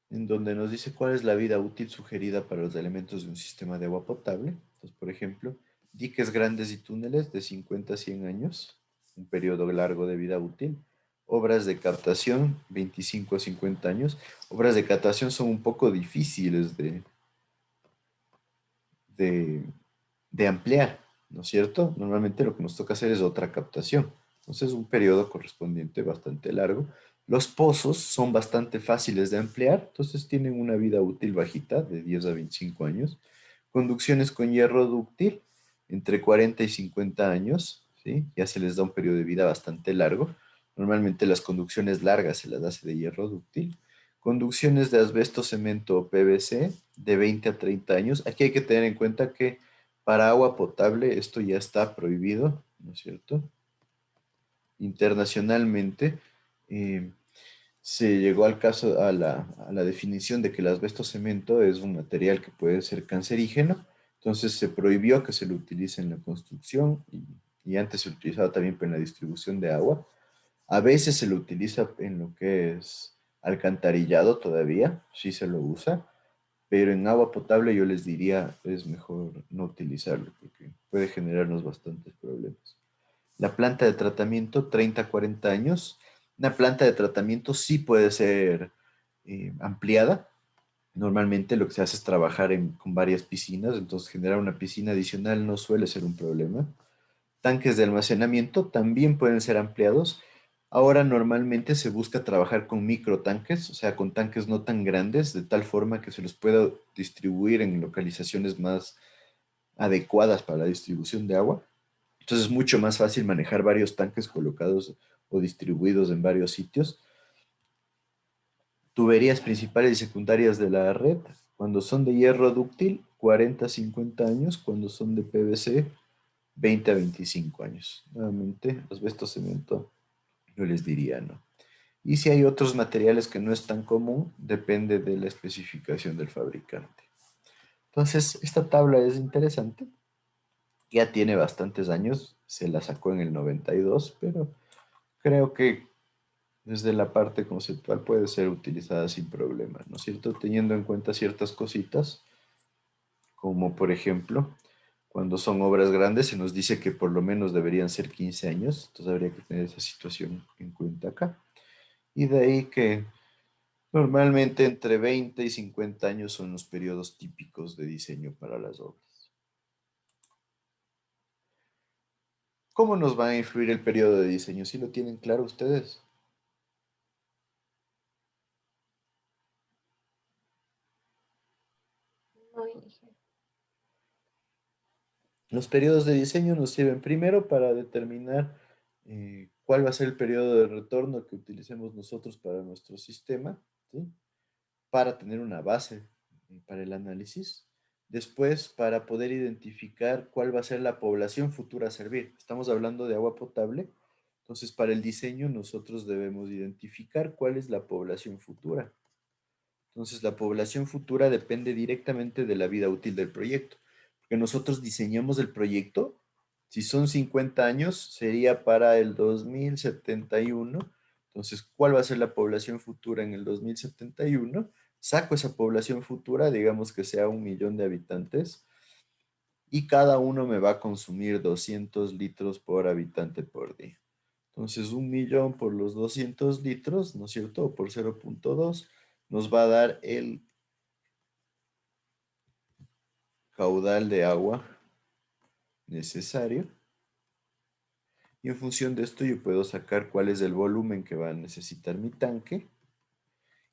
en donde nos dice cuál es la vida útil sugerida para los elementos de un sistema de agua potable. Entonces, por ejemplo, diques grandes y túneles de 50 a 100 años, un periodo largo de vida útil. Obras de captación, 25 a 50 años. Obras de captación son un poco difíciles de ampliar. ¿no es cierto? Normalmente lo que nos toca hacer es otra captación. Entonces, un periodo correspondiente bastante largo. Los pozos son bastante fáciles de ampliar, entonces tienen una vida útil bajita, de 10 a 25 años. Conducciones con hierro dúctil, entre 40 y 50 años, ¿sí? Ya se les da un periodo de vida bastante largo. Normalmente las conducciones largas se las hace de hierro dúctil. Conducciones de asbesto, cemento o PVC, de 20 a 30 años. Aquí hay que tener en cuenta que para agua potable esto ya está prohibido, ¿no es cierto? Internacionalmente se llegó al caso a la definición de que el asbesto cemento es un material que puede ser cancerígeno, entonces se prohibió que se lo utilice en la construcción y antes se utilizaba también en la distribución de agua. A veces se lo utiliza en lo que es alcantarillado todavía, sí se lo usa, pero en agua potable yo les diría es mejor no utilizarlo porque puede generarnos bastantes problemas. La planta de tratamiento, 30 a 40 años. Una planta de tratamiento sí puede ser ampliada. Normalmente lo que se hace es trabajar con varias piscinas, entonces generar una piscina adicional no suele ser un problema. Tanques de almacenamiento también pueden ser ampliados. Ahora normalmente se busca trabajar con microtanques, o sea, con tanques no tan grandes, de tal forma que se los pueda distribuir en localizaciones más adecuadas para la distribución de agua. Entonces es mucho más fácil manejar varios tanques colocados o distribuidos en varios sitios. Tuberías principales y secundarias de la red, cuando son de hierro dúctil, 40 a 50 años, cuando son de PVC, 20 a 25 años. Nuevamente, asbesto, cemento, yo les diría no. Y si hay otros materiales que no es tan común, depende de la especificación del fabricante. Entonces, esta tabla es interesante. Ya tiene bastantes años, se la sacó en el 92, pero creo que desde la parte conceptual puede ser utilizada sin problema, ¿no es cierto? Teniendo en cuenta ciertas cositas, como por ejemplo, cuando son obras grandes se nos dice que por lo menos deberían ser 15 años, entonces habría que tener esa situación en cuenta acá. Y de ahí que normalmente entre 20 y 50 años son los periodos típicos de diseño para las obras. ¿Cómo nos va a influir el periodo de diseño? ¿Sí lo tienen claro ustedes? No, Inge. Los periodos de diseño nos sirven primero para determinar cuál va a ser el periodo de retorno que utilicemos nosotros para nuestro sistema, ¿sí? Para tener una base para el análisis. Después, para poder identificar cuál va a ser la población futura a servir. Estamos hablando de agua potable, entonces para el diseño nosotros debemos identificar cuál es la población futura. Entonces, la población futura depende directamente de la vida útil del proyecto, porque nosotros diseñamos el proyecto. Si son 50 años, sería para el 2071. Entonces, ¿cuál va a ser la población futura en el 2071? Saco esa población futura, digamos que sea 1 millón de habitantes, y cada uno me va a consumir 200 litros por habitante por día. Entonces, 1 millón por los 200 litros, ¿no es cierto? O por 0,2 nos va a dar el caudal de agua necesario. Y en función de esto yo puedo sacar cuál es el volumen que va a necesitar mi tanque.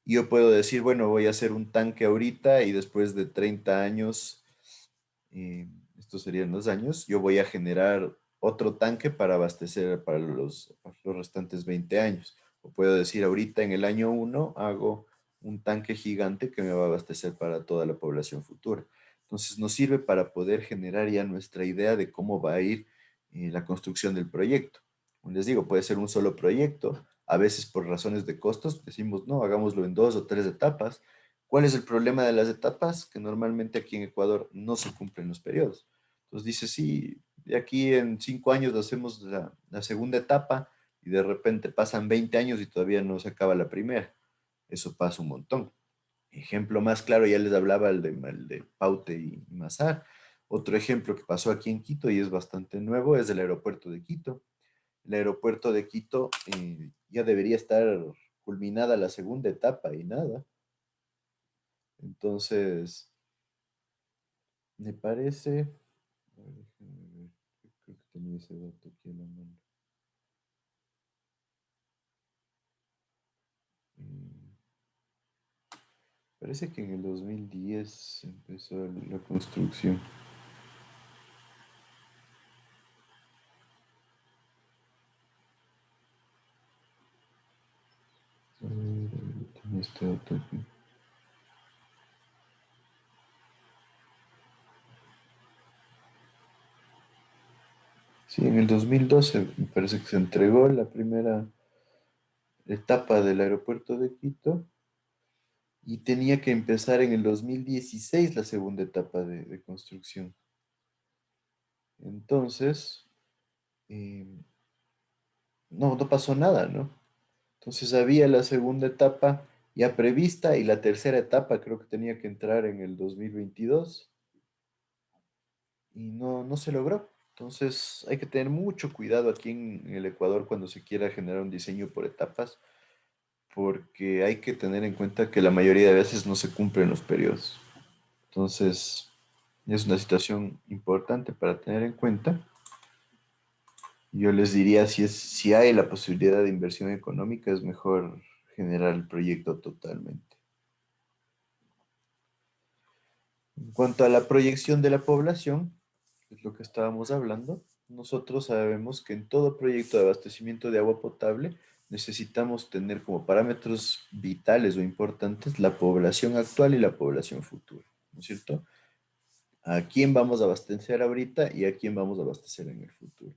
Y yo puedo decir, bueno, voy a hacer un tanque ahorita y después de 30 años, estos serían los años, yo voy a generar otro tanque para abastecer para los restantes 20 años. O puedo decir, ahorita en el año 1 hago un tanque gigante que me va a abastecer para toda la población futura. Entonces nos sirve para poder generar ya nuestra idea de cómo va a ir la construcción del proyecto. Como les digo, puede ser un solo proyecto. A veces por razones de costos decimos, no, hagámoslo en 2 o 3 etapas. ¿Cuál es el problema de las etapas? Que normalmente aquí en Ecuador no se cumplen los periodos. Entonces dice, sí, de aquí en 5 años hacemos la segunda etapa y de repente pasan 20 años y todavía no se acaba la primera. Eso pasa un montón. Ejemplo más claro, ya les hablaba el de Paute y Mazar. Otro ejemplo que pasó aquí en Quito y es bastante nuevo es el aeropuerto de Quito. El aeropuerto de Quito ya debería estar culminada la segunda etapa y nada. Entonces, me parece, a ver, déjenme ver. tenía ese dato aquí a la mano. Parece que en el 2010 empezó la construcción. A ver, tenía este dato aquí. Sí, en el 2012 me parece que se entregó la primera etapa del aeropuerto de Quito y tenía que empezar en el 2016 la segunda etapa de construcción. Entonces, eh, no pasó nada, ¿no? Entonces había la segunda etapa ya prevista y la tercera etapa creo que tenía que entrar en el 2022 y no se logró. Entonces hay que tener mucho cuidado aquí en el Ecuador cuando se quiera generar un diseño por etapas, porque hay que tener en cuenta que la mayoría de veces no se cumplen los periodos. Entonces es una situación importante para tener en cuenta. Yo les diría, si hay la posibilidad de inversión económica, es mejor generar el proyecto totalmente. En cuanto a la proyección de la población, que es lo que estábamos hablando, nosotros sabemos que en todo proyecto de abastecimiento de agua potable necesitamos tener como parámetros vitales o importantes la población actual y la población futura, ¿no es cierto? ¿A quién vamos a abastecer ahorita y a quién vamos a abastecer en el futuro?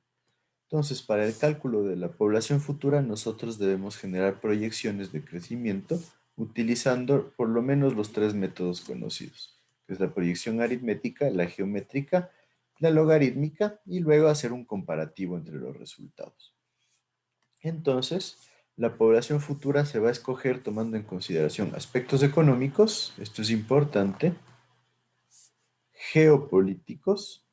Entonces, para el cálculo de la población futura, nosotros debemos generar proyecciones de crecimiento utilizando por lo menos los tres métodos conocidos, que es la proyección aritmética, la geométrica, la logarítmica y luego hacer un comparativo entre los resultados. Entonces, la población futura se va a escoger tomando en consideración aspectos económicos, esto es importante, geopolíticos,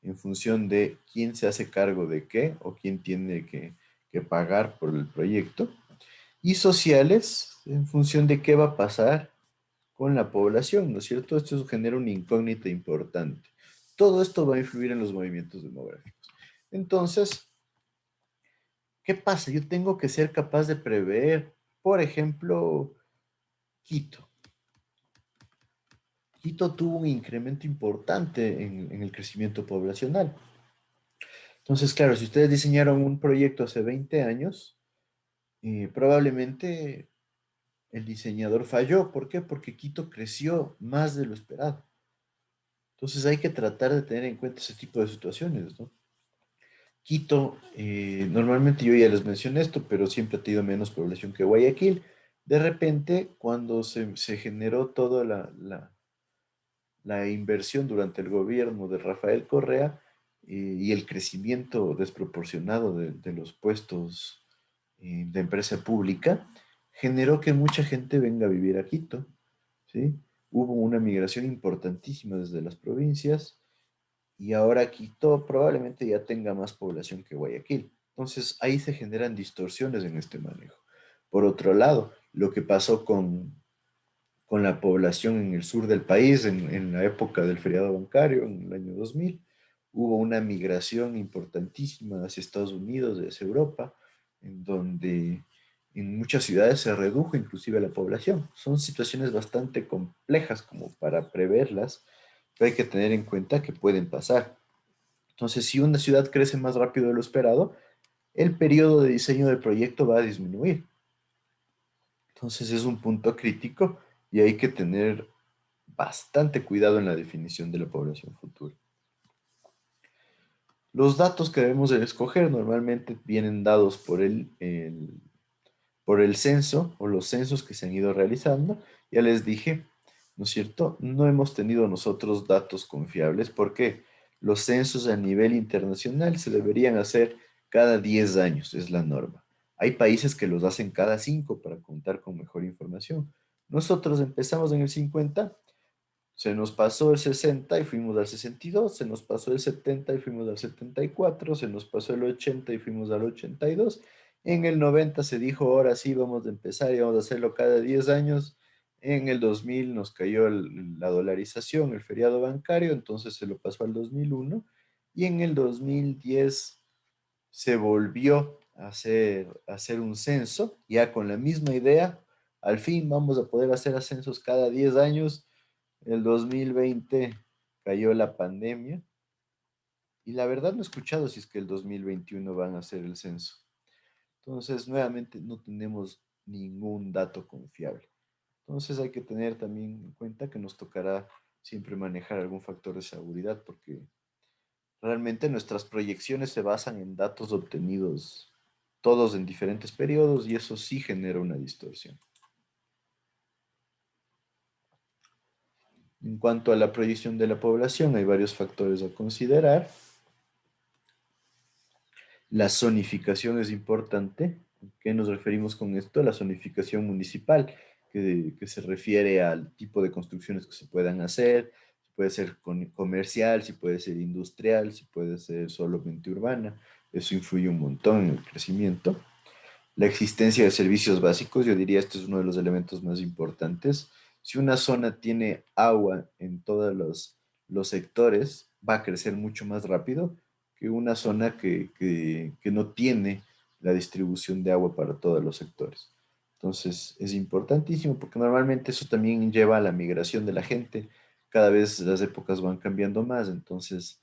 en función de quién se hace cargo de qué o quién tiene que pagar por el proyecto, y sociales en función de qué va a pasar con la población, ¿no es cierto? Esto genera una incógnita importante. Todo esto va a influir en los movimientos demográficos. Entonces, ¿qué pasa? Yo tengo que ser capaz de prever, por ejemplo, Quito. Quito tuvo un incremento importante en el crecimiento poblacional. Entonces, claro, si ustedes diseñaron un proyecto hace 20 años, probablemente el diseñador falló. ¿Por qué? Porque Quito creció más de lo esperado. Entonces hay que tratar de tener en cuenta ese tipo de situaciones, ¿no? Quito, normalmente yo ya les mencioné esto, pero siempre ha tenido menos población que Guayaquil. De repente, cuando se generó toda la inversión durante el gobierno de Rafael Correa y el crecimiento desproporcionado de los puestos de empresa pública, generó que mucha gente venga a vivir a Quito, ¿sí? Hubo una migración importantísima desde las provincias y ahora Quito probablemente ya tenga más población que Guayaquil. Entonces ahí se generan distorsiones en este manejo. Por otro lado, lo que pasó con la población en el sur del país en la época del feriado bancario, en el año 2000. Hubo una migración importantísima hacia Estados Unidos, hacia Europa, en donde en muchas ciudades se redujo inclusive la población. Son situaciones bastante complejas como para preverlas, pero hay que tener en cuenta que pueden pasar. Entonces, si una ciudad crece más rápido de lo esperado, el periodo de diseño del proyecto va a disminuir. Entonces es un punto crítico y hay que tener bastante cuidado en la definición de la población futura. Los datos que debemos de escoger normalmente vienen dados por el censo o los censos que se han ido realizando. Ya les dije, ¿no es cierto? No hemos tenido nosotros datos confiables porque los censos a nivel internacional se deberían hacer cada 10 años, es la norma. Hay países que los hacen cada 5 para contar con mejor información. Nosotros empezamos en el 50, se nos pasó el 60 y fuimos al 62, se nos pasó el 70 y fuimos al 74, se nos pasó el 80 y fuimos al 82. En el 90 se dijo, ahora sí vamos a empezar y vamos a hacerlo cada 10 años. En el 2000 nos cayó la dolarización, el feriado bancario, entonces se lo pasó al 2001 Y en el 2010 se volvió a hacer un censo, ya con la misma idea. Al fin vamos a poder hacer ascensos cada 10 años. El 2020 cayó la pandemia y la verdad no he escuchado si es que el 2021 van a hacer el censo. Entonces, nuevamente, no tenemos ningún dato confiable. Entonces, hay que tener también en cuenta que nos tocará siempre manejar algún factor de seguridad porque realmente nuestras proyecciones se basan en datos obtenidos todos en diferentes periodos y eso sí genera una distorsión. En cuanto a la proyección de la población, hay varios factores a considerar. La zonificación es importante. ¿A qué nos referimos con esto? La zonificación municipal, que se refiere al tipo de construcciones que se puedan hacer. Si puede ser comercial, si puede ser industrial, si puede ser solamente urbana. Eso influye un montón en el crecimiento. La existencia de servicios básicos, yo diría, este es uno de los elementos más importantes. Si una zona tiene agua en todos los sectores, va a crecer mucho más rápido que una zona que no tiene la distribución de agua para todos los sectores. Entonces, es importantísimo porque normalmente eso también lleva a la migración de la gente. Cada vez las épocas van cambiando más, entonces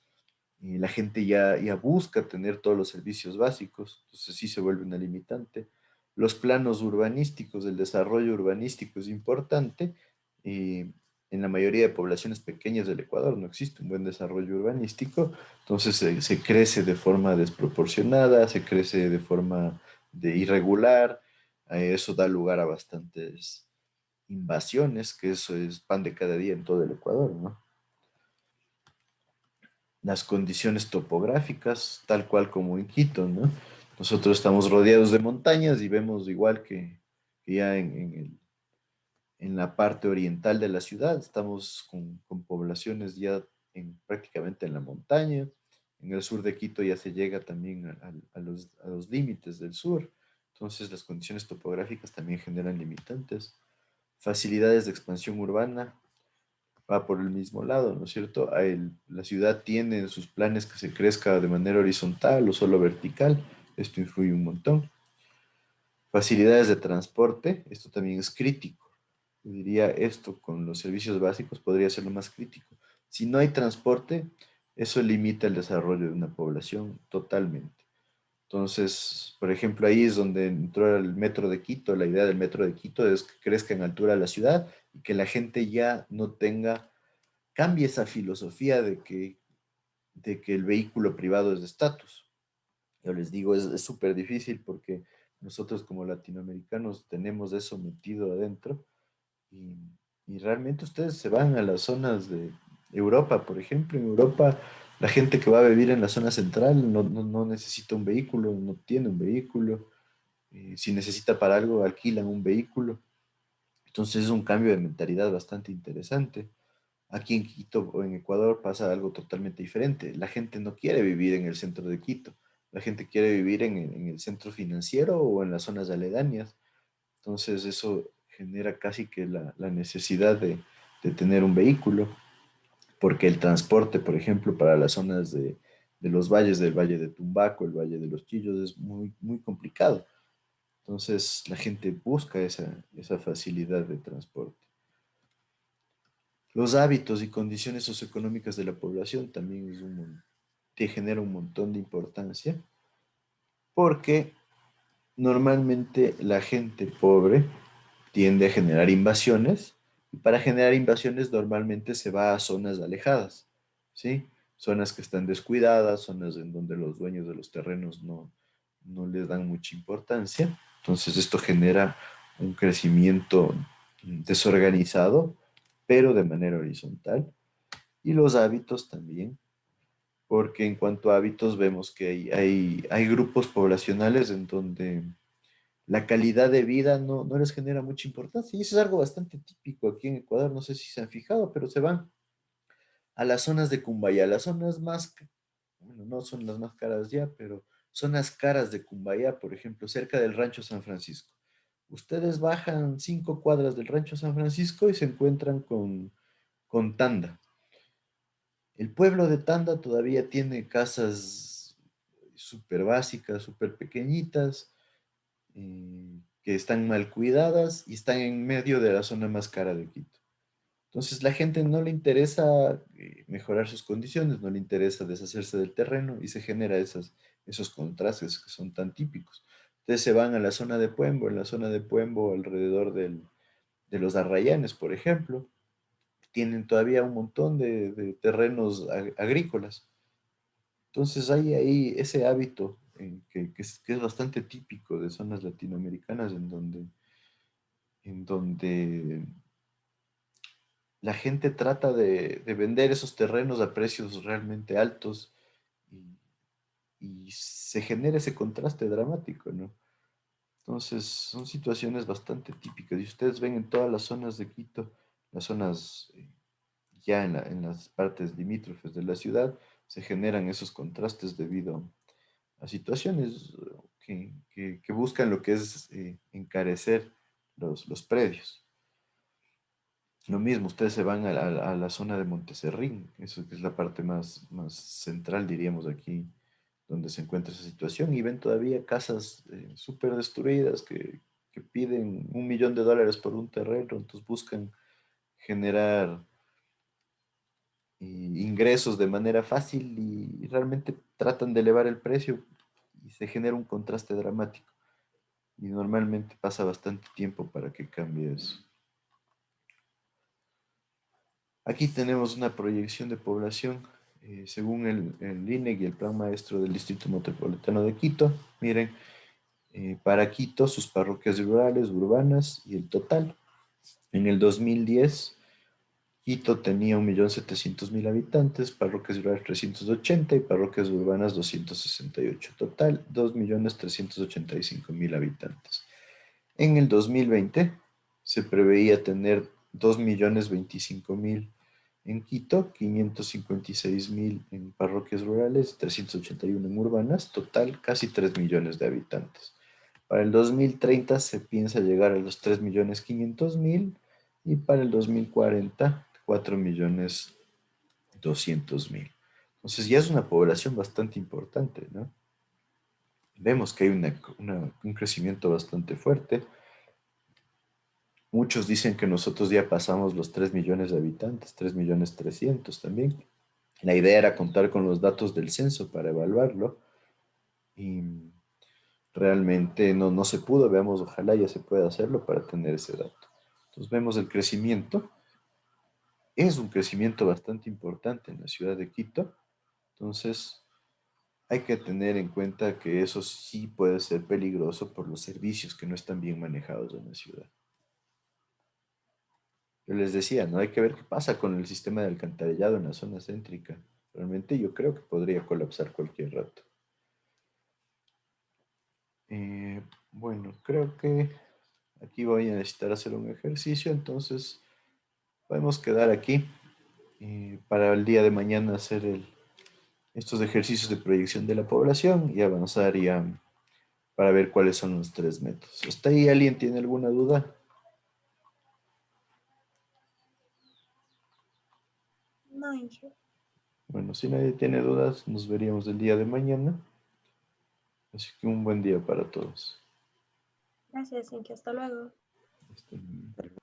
la gente ya busca tener todos los servicios básicos, entonces sí se vuelve una limitante. Los planos urbanísticos, el desarrollo urbanístico es importante. En la mayoría de poblaciones pequeñas del Ecuador no existe un buen desarrollo urbanístico, entonces se crece de forma desproporcionada, se crece de forma irregular, eso da lugar a bastantes invasiones, que eso es pan de cada día en todo el Ecuador, ¿no? Las condiciones topográficas, tal cual como en Quito, ¿no? Nosotros estamos rodeados de montañas y vemos igual que ya en la parte oriental de la ciudad, estamos con poblaciones ya prácticamente en la montaña. En el sur de Quito ya se llega también a los límites del sur. Entonces las condiciones topográficas también generan limitantes. Facilidades de expansión urbana, va por el mismo lado, ¿no es cierto? La ciudad tiene en sus planes que se crezca de manera horizontal o solo vertical. Esto influye un montón. Facilidades de transporte, esto también es crítico. Yo diría esto con los servicios básicos podría ser lo más crítico. Si no hay transporte, eso limita el desarrollo de una población totalmente. Entonces, por ejemplo, ahí es donde entró el metro de Quito. La idea del metro de Quito es que crezca en altura la ciudad y que la gente ya no cambie esa filosofía de que el vehículo privado es de estatus. Yo les digo, es súper difícil porque nosotros como latinoamericanos tenemos eso metido adentro y, y realmente ustedes se van a las zonas de Europa, por ejemplo, en Europa la gente que va a vivir en la zona central no necesita un vehículo, no tiene un vehículo, si necesita para algo alquilan un vehículo, entonces es un cambio de mentalidad bastante interesante. Aquí en Quito o en Ecuador pasa algo totalmente diferente. La gente no quiere vivir en el centro de Quito. La gente quiere vivir en el centro financiero o en las zonas aledañas. Entonces eso genera casi que la necesidad de tener un vehículo, porque el transporte, por ejemplo, para las zonas de los valles, del Valle de Tumbaco, el Valle de los Chillos, es muy, muy complicado. Entonces la gente busca esa facilidad de transporte. Los hábitos y condiciones socioeconómicas de la población también te genera un montón de importancia porque normalmente la gente pobre tiende a generar invasiones y para generar invasiones normalmente se va a zonas alejadas, ¿sí? Zonas que están descuidadas, zonas en donde los dueños de los terrenos no les dan mucha importancia. Entonces esto genera un crecimiento desorganizado, pero de manera horizontal. Y los hábitos también, porque en cuanto a hábitos vemos que hay grupos poblacionales en donde la calidad de vida no les genera mucha importancia. Y eso es algo bastante típico aquí en Ecuador, no sé si se han fijado, pero se van a las zonas de Cumbayá, las zonas más, bueno, no son las más caras ya, pero zonas caras de Cumbayá, por ejemplo, cerca del Rancho San Francisco. Ustedes bajan 5 cuadras del Rancho San Francisco y se encuentran con Tanda. El pueblo de Tanda todavía tiene casas súper básicas, súper pequeñitas, que están mal cuidadas y están en medio de la zona más cara de Quito. Entonces la gente no le interesa mejorar sus condiciones, no le interesa deshacerse del terreno y se genera esos contrastes que son tan típicos. Ustedes se van a la zona de Puembo, en la zona de Puembo alrededor de los Arrayanes, por ejemplo, tienen todavía un montón de terrenos agrícolas. Entonces hay ahí ese hábito que es bastante típico de zonas latinoamericanas en donde la gente trata de vender esos terrenos a precios realmente altos y, y se genera ese contraste dramático, ¿no? Entonces son situaciones bastante típicas y ustedes ven en todas las zonas de Quito, las zonas ya en las partes limítrofes de la ciudad, se generan esos contrastes debido a situaciones que buscan lo que es encarecer los predios. Lo mismo, ustedes se van a la zona de Monteserrín, eso que es la parte más central, diríamos, aquí, donde se encuentra esa situación, y ven todavía casas súper destruidas que piden $1 millón por un terreno, entonces buscan generar ingresos de manera fácil y realmente tratan de elevar el precio y se genera un contraste dramático. Y normalmente pasa bastante tiempo para que cambie eso. Aquí tenemos una proyección de población según el INEC y el Plan Maestro del Distrito Metropolitano de Quito. Miren, para Quito, sus parroquias rurales, urbanas y el total. En el 2010, Quito tenía 1.700.000 habitantes, parroquias rurales 380 y parroquias urbanas 268. Total, 2.385.000 habitantes. En el 2020 se preveía tener 2.025.000 en Quito, 556.000 en parroquias rurales, 381 en urbanas, total casi 3 millones de habitantes. Para el 2030 se piensa llegar a los 3.500.000 y para el 2040 4.200.000. Entonces ya es una población bastante importante, ¿no? Vemos que hay un crecimiento bastante fuerte. Muchos dicen que nosotros ya pasamos los 3 millones de habitantes, 3.300.000 también. La idea era contar con los datos del censo para evaluarlo y realmente no se pudo. Veamos, ojalá ya se pueda hacerlo para tener ese dato. Entonces vemos el crecimiento. Es un crecimiento bastante importante en la ciudad de Quito. Entonces hay que tener en cuenta que eso sí puede ser peligroso por los servicios que no están bien manejados en la ciudad. Yo les decía, no hay que ver qué pasa con el sistema de alcantarillado en la zona céntrica. Realmente yo creo que podría colapsar cualquier rato. Bueno, creo que aquí voy a necesitar hacer un ejercicio, entonces podemos quedar aquí para el día de mañana hacer estos ejercicios de proyección de la población y avanzar ya para ver cuáles son los 3 métodos. ¿Hasta ahí alguien tiene alguna duda? No, Inge. Bueno, si nadie tiene dudas, nos veríamos el día de mañana. Así que un buen día para todos. Gracias, Inge. Hasta luego. Hasta luego.